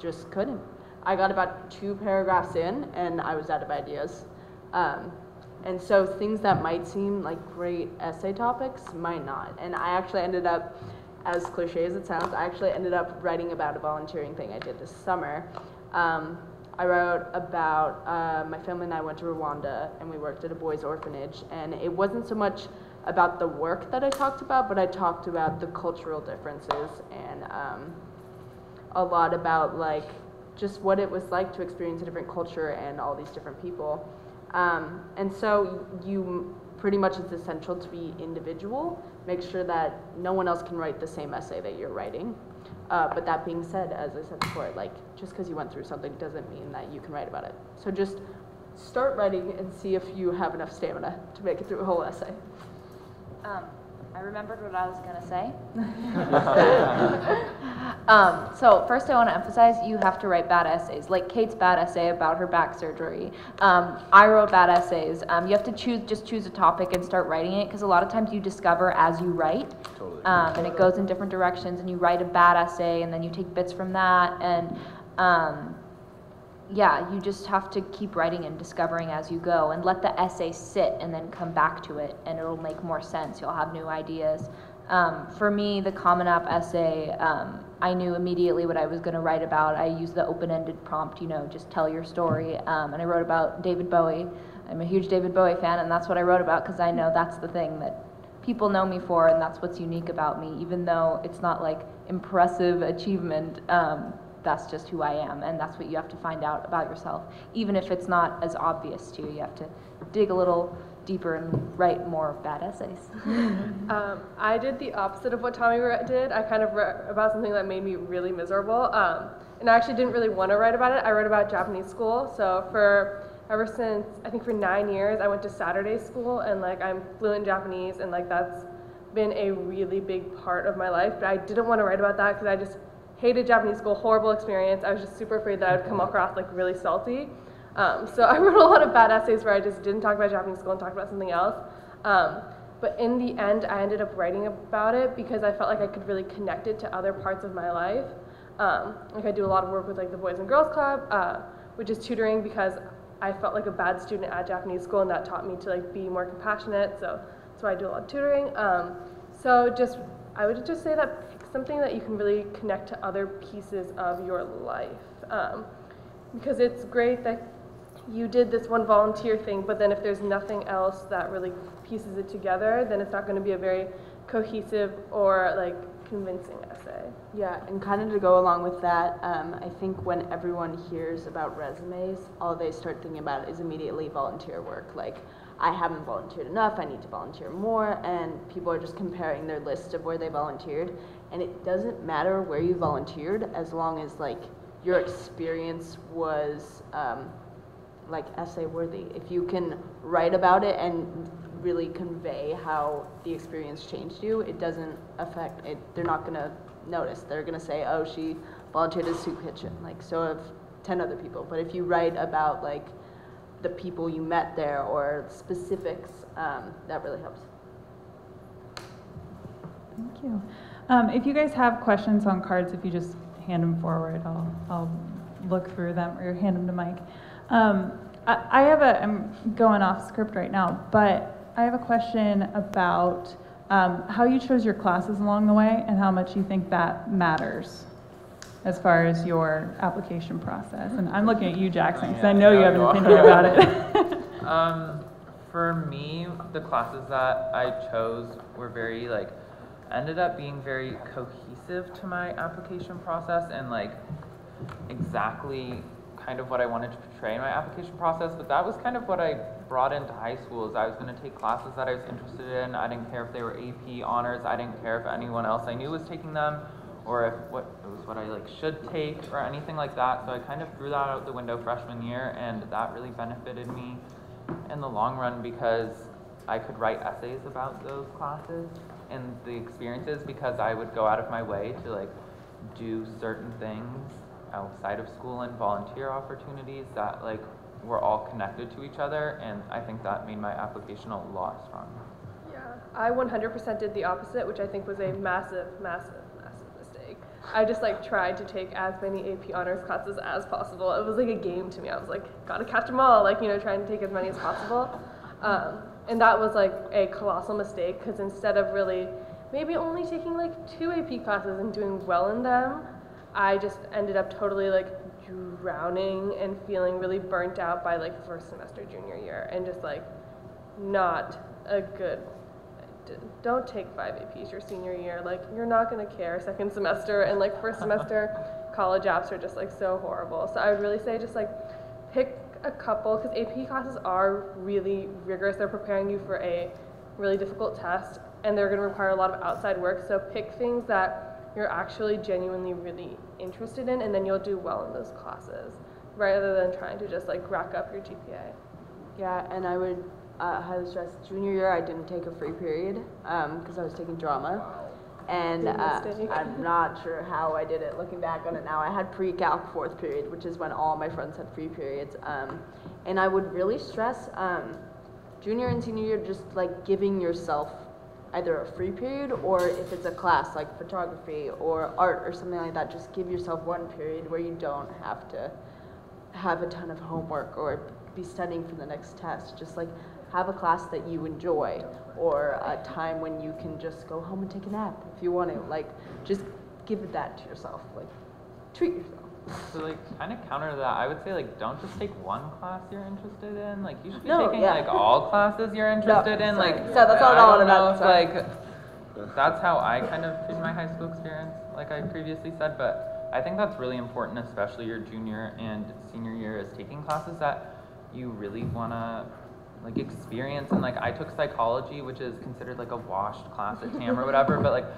just couldn't. I got about 2 paragraphs in, and I was out of ideas. And so things that might seem like great essay topics might not. And I actually ended up, as cliche as it sounds, I actually ended up writing about a volunteering thing I did this summer. I wrote about my family and I went to Rwanda, and we worked at a boys' orphanage. And it wasn't so much about the work that I talked about, but I talked about the cultural differences and a lot about like just what it was like to experience a different culture and all these different people. And so pretty much it's essential to be individual. Make sure that no one else can write the same essay that you're writing. But that being said, as I said before, like just because you went through something doesn't mean that you can write about it. So just start writing and see if you have enough stamina to make it through a whole essay. I remembered what I was going to say. So first I want to emphasize you have to write bad essays. Like Kate's bad essay about her back surgery. I wrote bad essays. You have to choose a topic and start writing it, because a lot of times you discover as you write. Totally. And it goes in different directions, and you write a bad essay and then you take bits from that, and yeah, you just have to keep writing and discovering as you go, and let the essay sit and then come back to it, and it'll make more sense. You'll have new ideas. For me, the Common App essay, I knew immediately what I was going to write about. I used the open-ended prompt, just tell your story, and I wrote about David Bowie. I'm a huge David Bowie fan, and that's what I wrote about, because I know that's the thing that people know me for, and that's what's unique about me, even though it's not like impressive achievement. That's just who I am, and that's what you have to find out about yourself. Even if it's not as obvious to you, you have to dig a little deeper and write more bad essays. I did the opposite of what Tommy did. I kind of wrote about something that made me really miserable, and I actually didn't really want to write about it. I wrote about Japanese school. So ever since, I think for 9 years, I went to Saturday school, and like I'm fluent in Japanese, and like that's been a really big part of my life. But I didn't want to write about that because I just hated Japanese school, horrible experience. I was just super afraid that I would come across like really salty. So I wrote a lot of bad essays where I just didn't talk about Japanese school and talked about something else. But in the end, I ended up writing about it because I felt like I could really connect it to other parts of my life. Like I do a lot of work with like the Boys and Girls Club, which is tutoring, because I felt like a bad student at Japanese school, and that taught me to like be more compassionate. So I do a lot of tutoring. I would just say that pick something that you can really connect to other pieces of your life, because it's great that you did this one volunteer thing, but then if there's nothing else that really pieces it together, then it's not going to be a very cohesive or like convincing essay. Yeah, and kind of to go along with that, I think when everyone hears about resumes, all they start thinking about is immediately volunteer work. Like, I haven't volunteered enough, I need to volunteer more, and people are just comparing their list of where they volunteered. And it doesn't matter where you volunteered, as long as like your experience was like essay worthy. If you can write about it and really convey how the experience changed you, it doesn't affect it. They're not gonna notice. They're gonna say, oh, she volunteered at a soup kitchen, like so have 10 other people. But if you write about like the people you met there or specifics, that really helps. Thank you. If you guys have questions on cards, if you just hand them forward, I'll look through them, or hand them to Mike. I'm going off script right now, but I have a question about how you chose your classes along the way and how much you think that matters as far as your application process. And I'm looking at you, Jackson, because I know you have an opinion about it. For me, the classes that I chose were very like, ended up being very cohesive to my application process and like exactly kind of what I wanted to portray in my application process, but that was kind of what I brought into high school. Is I was going to take classes that I was interested in. I didn't care if they were AP honors. I didn't care if anyone else I knew was taking them, or if it was what I like should take or anything like that. So I kind of threw that out the window freshman year, and that really benefited me in the long run because I could write essays about those classes and the experiences because I would go out of my way to like do certain things outside of school and volunteer opportunities that like were all connected to each other, and I think that made my application a lot stronger. Yeah, I 100% did the opposite, which I think was a massive, massive, massive mistake. I just like tried to take as many AP honors classes as possible. It was like a game to me. I was like, gotta catch them all, like, you know, trying to take as many as possible. And that was like a colossal mistake because instead of really maybe only taking like 2 AP classes and doing well in them, I just ended up totally like drowning and feeling really burnt out by like first semester junior year and just like not a good, don't take 5 APs your senior year. Like you're not gonna care second semester, and like first semester college apps are just like so horrible. So I would really say just like pick a couple, because AP classes are really rigorous. They're preparing you for a really difficult test and they're going to require a lot of outside work. So pick things that you're actually genuinely really interested in, and then you'll do well in those classes rather than trying to just like rack up your GPA. Yeah, and I would highly stress junior year I didn't take a free period because I was taking drama. And I'm not sure how I did it looking back on it now. I had pre-calc 4th period, which is when all my friends had free periods. And I would really stress junior and senior year just like giving yourself either a free period, or if it's a class like photography or art or something like that, just give yourself one period where you don't have to have a ton of homework or be studying for the next test. Just like have a class that you enjoy, or a time when you can just go home and take a nap if you want to. Like, just give that to yourself. Like, treat yourself. So like kind of counter to that, I would say like don't just take one class you're interested in. Like you should be No, taking yeah. like all classes you're interested in. Sorry. Like So that's all I don't about, know if sorry. like that's how I kind of did my high school experience, like I previously said. But I think that's really important, especially your junior and senior year, is taking classes that you really wanna like experience. And like I took psychology, which is considered like a washed class at TAM or whatever, but like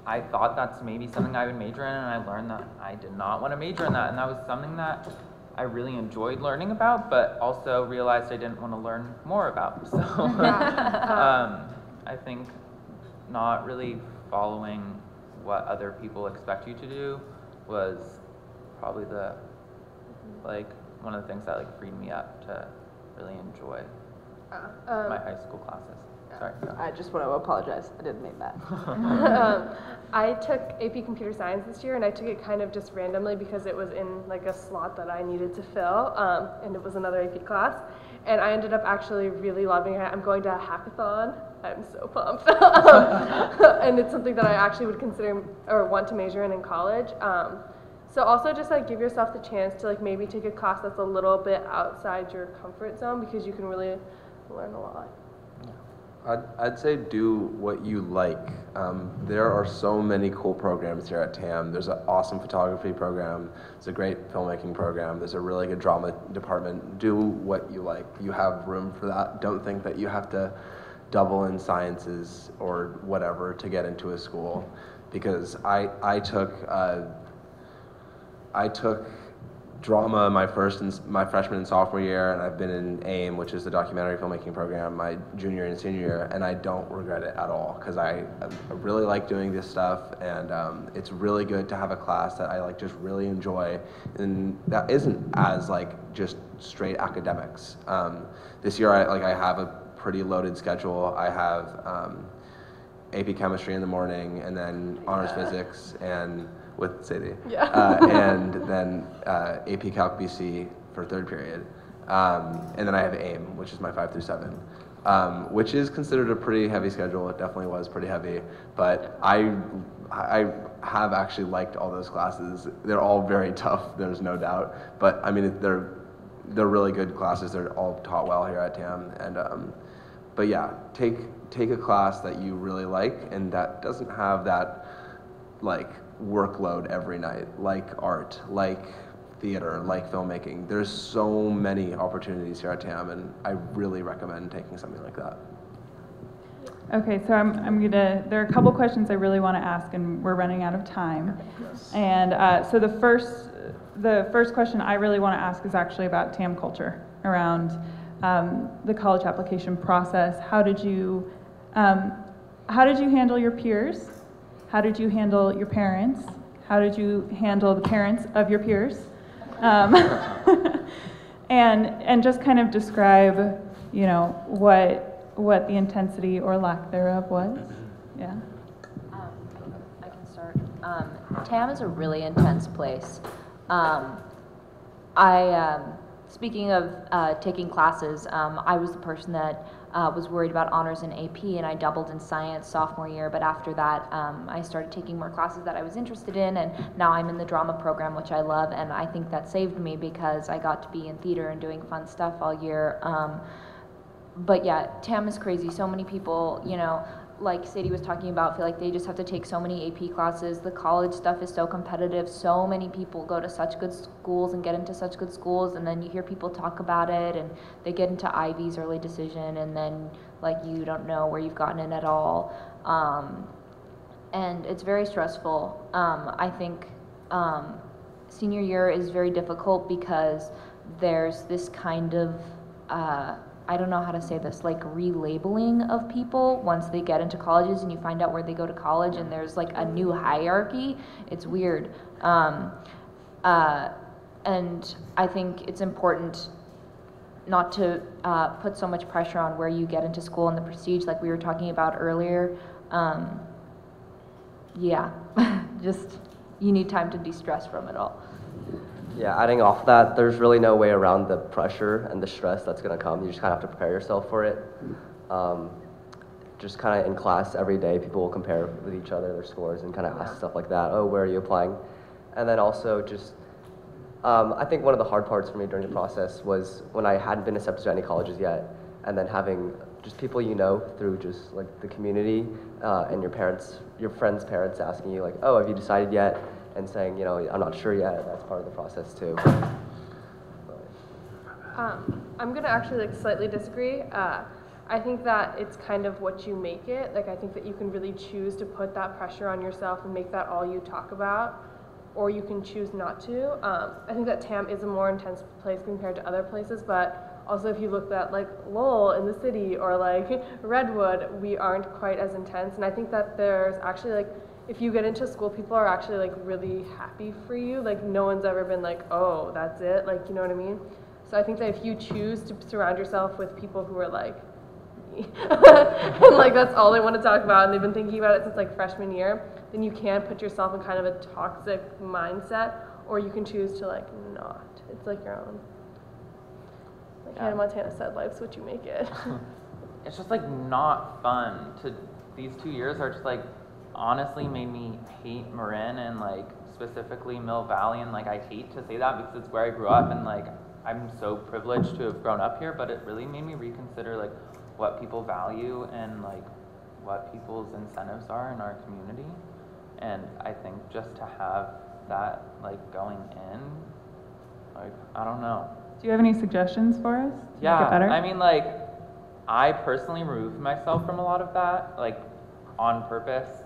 I thought that's maybe something I would major in, and I learned that I did not want to major in that, and that was something that I really enjoyed learning about, but also realized I didn't want to learn more about. So I think not really following what other people expect you to do was probably the like one of the things that like freed me up to really enjoy my high school classes. Sorry. No. I just want to apologize. I didn't mean that. I took AP Computer Science this year, and I took it kind of just randomly because it was in like a slot that I needed to fill, and it was another AP class, and I ended up actually really loving it. I'm going to a hackathon. I'm so pumped. And it's something that I actually would consider or want to major in college. So also just like give yourself the chance to like maybe take a class that's a little bit outside your comfort zone, because you can really learn a lot. I'd say do what you like. There are so many cool programs here at TAM. There's an awesome photography program. There's a great filmmaking program. There's a really good drama department. Do what you like. You have room for that. Don't think that you have to double in sciences or whatever to get into a school, because I took drama my freshman and sophomore year, and I've been in AIM, which is the documentary filmmaking program, my junior and senior year, and I don't regret it at all, because I really like doing this stuff, and it's really good to have a class that I like just really enjoy, and that isn't as like just straight academics. This year I have a pretty loaded schedule. I have AP chemistry in the morning, and then honors physics, and with Sadie, and then AP Calc BC for 3rd period, and then I have AIM, which is my 5 through 7, which is considered a pretty heavy schedule. It definitely was pretty heavy, but I have actually liked all those classes. They're all very tough, there's no doubt, but I mean they're really good classes. They're all taught well here at TAM, and but yeah, take a class that you really like and that doesn't have that like workload every night, like art, like theater, like filmmaking. There's so many opportunities here at TAM, and I really recommend taking something like that. Okay, so there are a couple questions I really want to ask, and we're running out of time. And so the first question I really want to ask is actually about TAM culture around the college application process. How did you handle your peers? How did you handle your parents? How did you handle the parents of your peers? And just kind of describe, you know, what the intensity or lack thereof was. Yeah. I can start. TAM is a really intense place. Speaking of taking classes, I was the person that was worried about honors in AP, and I doubled in science sophomore year, but after that I started taking more classes that I was interested in, and now I'm in the drama program, which I love, and I think that saved me because I got to be in theater and doing fun stuff all year. But yeah, TAM is crazy. So many people, you know, like Sadie was talking about, feel like they just have to take so many AP classes. The college stuff is so competitive. So many people go to such good schools and get into such good schools, and then you hear people talk about it, and they get into Ivy's early decision, and then like you don't know where you've gotten in at all. And it's very stressful. I think senior year is very difficult because there's this kind of I don't know how to say this, like relabeling of people once they get into colleges, and you find out where they go to college, and there's like a new hierarchy. It's weird. And I think it's important not to put so much pressure on where you get into school and the prestige like we were talking about earlier. Yeah, just you need time to de-stress from it all. Yeah, adding off that, there's really no way around the pressure and the stress that's going to come. You just kind of have to prepare yourself for it. Just kind of in class every day, people will compare with each other, their scores, and kind of ask stuff like that. Oh, where are you applying? And then also just, I think one of the hard parts for me during the process was when I hadn't been accepted to any colleges yet, and then having just people you know through just like the community and your friends' parents asking you like, oh, have you decided yet? And saying, you know, I'm not sure yet. That's part of the process too. I'm gonna actually like slightly disagree. I think that it's kind of what you make it. Like I think that you can really choose to put that pressure on yourself and make that all you talk about, or you can choose not to. I think that TAM is a more intense place compared to other places, but also if you look at like Lowell in the city or like Redwood, we aren't quite as intense. And I think that there's actually like, if you get into school, people are actually like really happy for you. Like no one's ever been like, oh, that's it. Like, you know what I mean? So I think that if you choose to surround yourself with people who are like me, and like that's all they want to talk about, and they've been thinking about it since like freshman year, then you can put yourself in kind of a toxic mindset, or you can choose to like not. It's like your own. Like Hannah Montana said, life's what you make it. It's just like not fun. These 2 years are just like honestly made me hate Marin and like specifically Mill Valley, and like I hate to say that because it's where I grew up, and like I'm so privileged to have grown up here, but it really made me reconsider like what people value and like what people's incentives are in our community. And I think just to have that like going in, like I don't know. Do you have any suggestions for us to Yeah, make it better? I mean like I personally removed myself from a lot of that, like on purpose.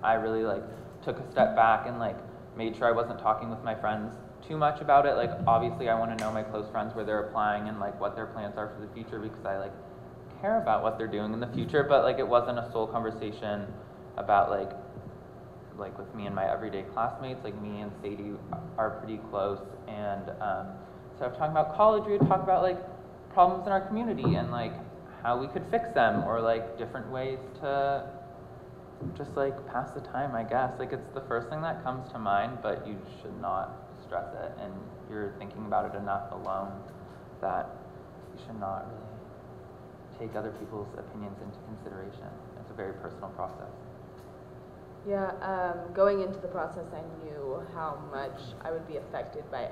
I really like took a step back and like made sure I wasn't talking with my friends too much about it. Like obviously I want to know my close friends where they're applying and like what their plans are for the future, because I like care about what they're doing in the future, but like it wasn't a sole conversation about like with me and my everyday classmates. Like me and Sadie are pretty close, and so talking about college, we would talk about like problems in our community and like how we could fix them, or like different ways to just like pass the time, I guess. Like it's the first thing that comes to mind, but you should not stress it, and you're thinking about it enough alone that you should not really take other people's opinions into consideration. It's a very personal process. Yeah, going into the process, I knew how much I would be affected by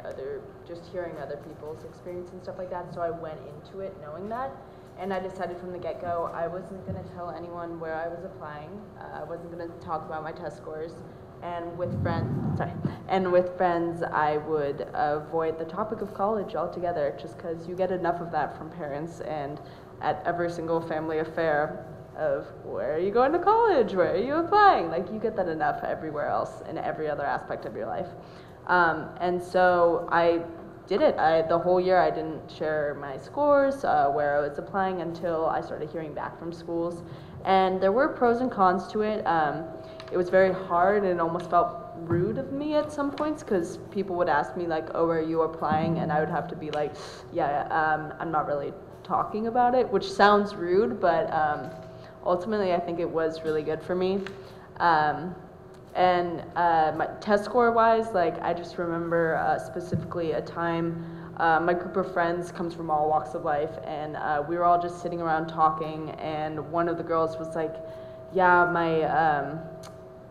just hearing other people's experience and stuff like that, so I went into it knowing that. And I decided from the get-go I wasn't going to tell anyone where I was applying. I wasn't going to talk about my test scores. And with friends, I would avoid the topic of college altogether, just because you get enough of that from parents and at every single family affair of where are you going to college, where are you applying? Like, you get that enough everywhere else in every other aspect of your life. And so I did it. The whole year I didn't share my scores, where I was applying, until I started hearing back from schools. And there were pros and cons to it. It was very hard, and it almost felt rude of me at some points, because people would ask me like, oh, are you applying? And I would have to be like, yeah, I'm not really talking about it, which sounds rude, but ultimately I think it was really good for me. And my test score wise, like, I just remember specifically a time, my group of friends comes from all walks of life, and we were all just sitting around talking, and one of the girls was like, yeah, my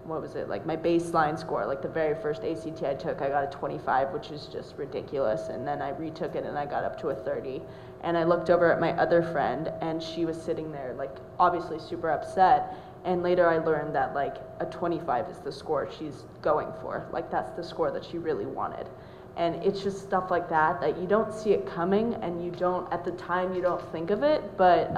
what was it, like my baseline score, like the very first ACT I took, I got a 25, which is just ridiculous, and then I retook it and I got up to a 30. And I looked over at my other friend, and she was sitting there like obviously super upset. And later I learned that like a 25 is the score she's going for, like that's the score that she really wanted. And it's just stuff like that you don't see it coming, and you don't, at the time you don't think of it, but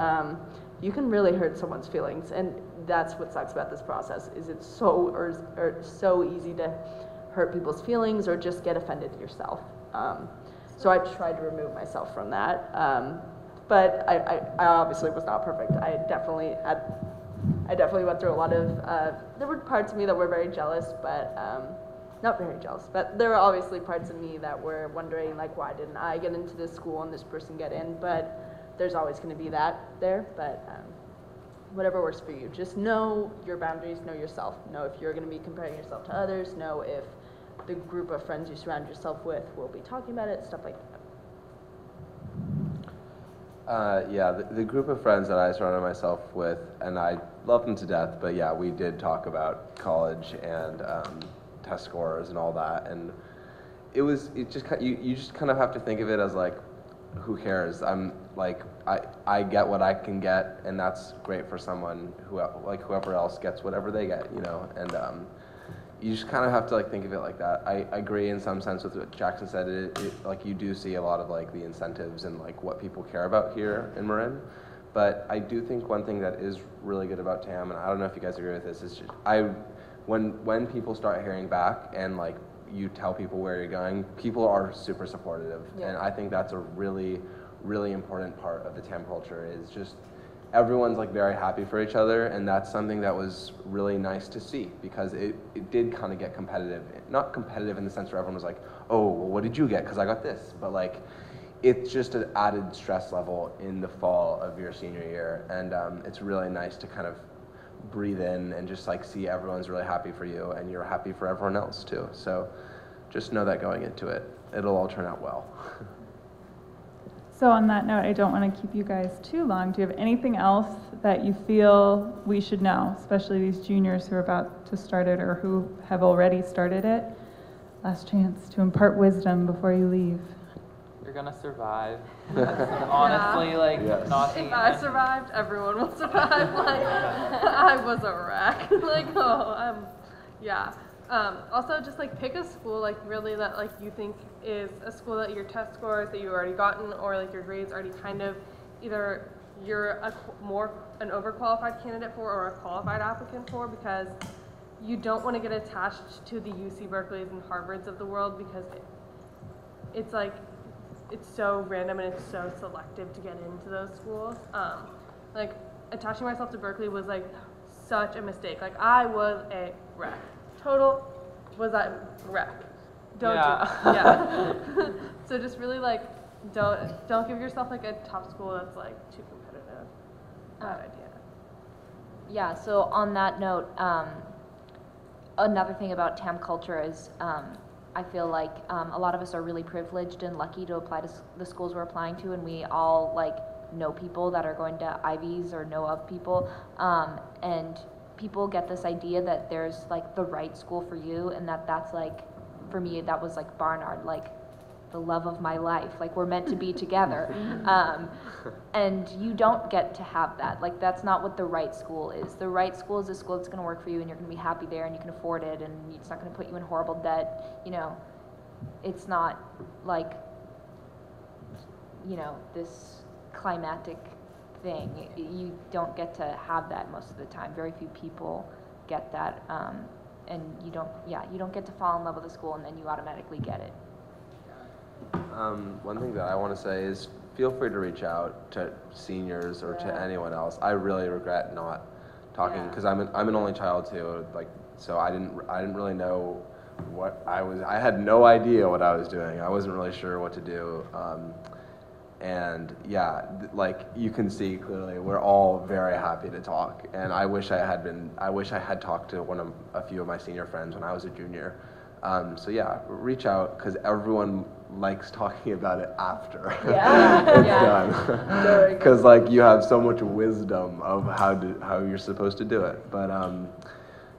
you can really hurt someone's feelings. And that's what sucks about this process, is it's so easy to hurt people's feelings or just get offended yourself. So I tried to remove myself from that. But I obviously was not perfect. I definitely went through a lot of, there were parts of me that were very jealous, but not very jealous, but there were obviously parts of me that were wondering, like, why didn't I get into this school and this person get in? But there's always going to be that there. But whatever works for you. Just know your boundaries, know yourself. Know if you're going to be comparing yourself to others. Know if the group of friends you surround yourself with will be talking about it, stuff like that. Yeah, the group of friends that I surrounded myself with, and I love them to death, but yeah, we did talk about college and test scores and all that, and you just kind of have to think of it as like, who cares? I get what I can get, and that's great for someone whoever else gets whatever they get, you know. And you just kind of have to like think of it like that. I agree in some sense with what Jackson said. Like, you do see a lot of like the incentives and like what people care about here in Marin, but I do think one thing that is really good about TAM, and I don't know if you guys agree with this, is just when people start hearing back and like you tell people where you're going, people are super supportive. Yeah. And I think that's a really, really important part of the TAM culture, is just everyone's like very happy for each other, and that's something that was really nice to see, because it did kind of get competitive. Not competitive in the sense where everyone was like, oh, well, what did you get? Because I got this. But like, it's just an added stress level in the fall of your senior year, and it's really nice to kind of breathe in and just like see everyone's really happy for you, and you're happy for everyone else too. So just know that going into it, it'll all turn out well. So on that note, I don't want to keep you guys too long. Do you have anything else that you feel we should know, especially these juniors who are about to start it or who have already started it? Last chance to impart wisdom before you leave. You're gonna survive. Honestly, Yeah. like, Yes. not If I survived, everyone will survive. Like, I was a wreck. Like, yeah. Also, just like pick a school like really that like you think is a school that your test scores that you've already gotten, or like your grades already kind of either you're an overqualified candidate for or a qualified applicant for, because you don't want to get attached to the UC Berkeleys and Harvards of the world, because it's like it's so random and it's so selective to get into those schools. Like, attaching myself to Berkeley was like such a mistake. Like, I was a wreck. Total was a wreck. Don't do that. Yeah. So just really like don't give yourself like a top school that's like too competitive. Bad idea. Yeah, so on that note, another thing about TAM culture is I feel like a lot of us are really privileged and lucky to apply to the schools we're applying to, and we all like know people that are going to Ivies or know of people, and people get this idea that there's like the right school for you, and that's like, for me, that was like Barnard. Like, the love of my life, like we're meant to be together. And you don't get to have that. Like that's not what the right school is. The right school is a school that's going to work for you and you're going to be happy there and you can afford it and it's not going to put you in horrible debt. You know, it's not like, you know, this climatic thing. You don't get to have that most of the time. Very few people get that. And you don't get to fall in love with a school and then you automatically get it. One thing that I want to say is feel free to reach out to seniors or to anyone else. I really regret not talking because I'm an only child too. Like, so I didn't really know what I had no idea what I was doing. I wasn't really sure what to do. And yeah, like you can see clearly, we're all very happy to talk. And I wish I had talked to a few of my senior friends when I was a junior. So yeah, reach out because everyone likes talking about it after it's done. Because like you have so much wisdom of how you're supposed to do it. But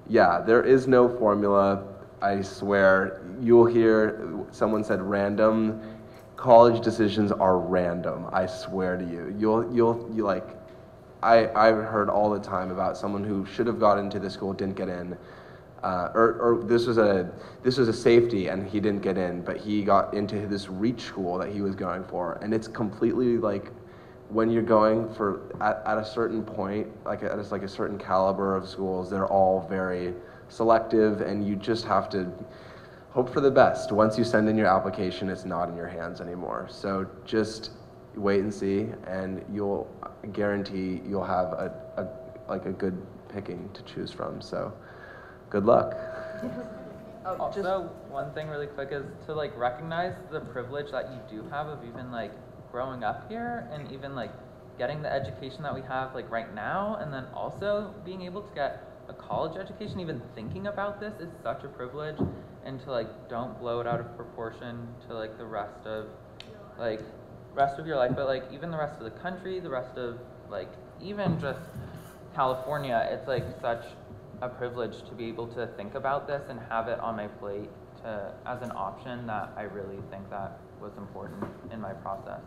yeah, there is no formula. I swear, you'll hear someone said random. College decisions are random. I swear to you. You like, I've heard all the time about someone who should have got into the school, didn't get in. Or this was a safety and he didn't get in, but he got into this reach school that he was going for, and it's completely like when you're going for at a certain point, like at a certain caliber of schools, they're all very selective, and you just have to hope for the best. Once you send in your application, it's not in your hands anymore. So just wait and see, and you'll guarantee you'll have a good picking to choose from. So. Good luck. Also, one thing really quick is to like recognize the privilege that you do have of even like growing up here and even like getting the education that we have like right now, and then also being able to get a college education. Even thinking about this is such a privilege, and to like don't blow it out of proportion to like the rest of your life, but like even the rest of the country, the rest of like even just California. It's like such a privilege to be able to think about this and have it on my plate as an option that I really think that was important in my process.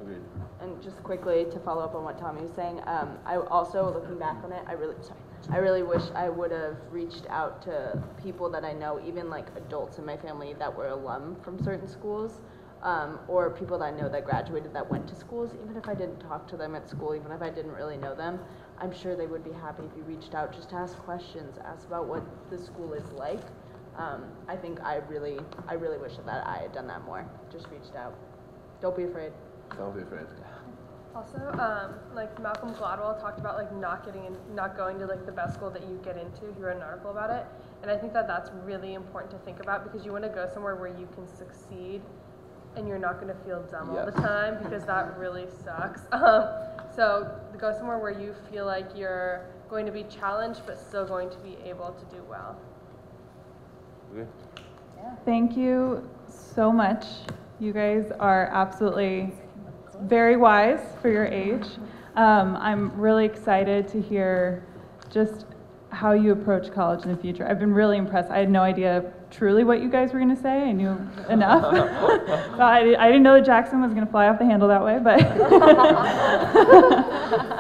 Agreed. And just quickly to follow up on what Tommy was saying, I also, looking back on it, I really wish I would have reached out to people that I know, even like adults in my family that were alum from certain schools, or people that I know that graduated that went to schools. Even if I didn't talk to them at school, even if I didn't really know them, I'm sure they would be happy if you reached out just to ask questions, ask about what the school is like. I think I really wish that I had done that more. Just reached out. Don't be afraid. Don't be afraid. Also, like Malcolm Gladwell talked about like not going to like the best school that you get into. He wrote an article about it, and I think that that's really important to think about because you want to go somewhere where you can succeed, and you're not going to feel dumb all the time because that really sucks. So go somewhere where you feel like you're going to be challenged, but still going to be able to do well. Okay. Thank you so much. You guys are absolutely very wise for your age. I'm really excited to hear just how you approach college in the future. I've been really impressed. I had no idea truly what you guys were going to say. I knew enough. I didn't know that Jackson was going to fly off the handle that way, but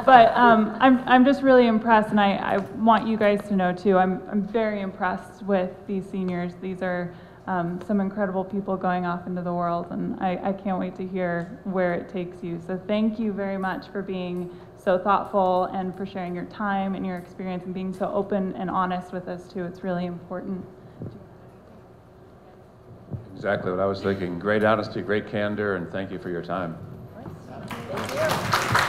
but I'm just really impressed, and I want you guys to know too. I'm very impressed with these seniors. These are some incredible people going off into the world, and I can't wait to hear where it takes you. So thank you very much for being so thoughtful and for sharing your time and your experience and being so open and honest with us too. It's really important. Exactly what I was thinking. Great honesty, great candor, and thank you for your time. Thank you.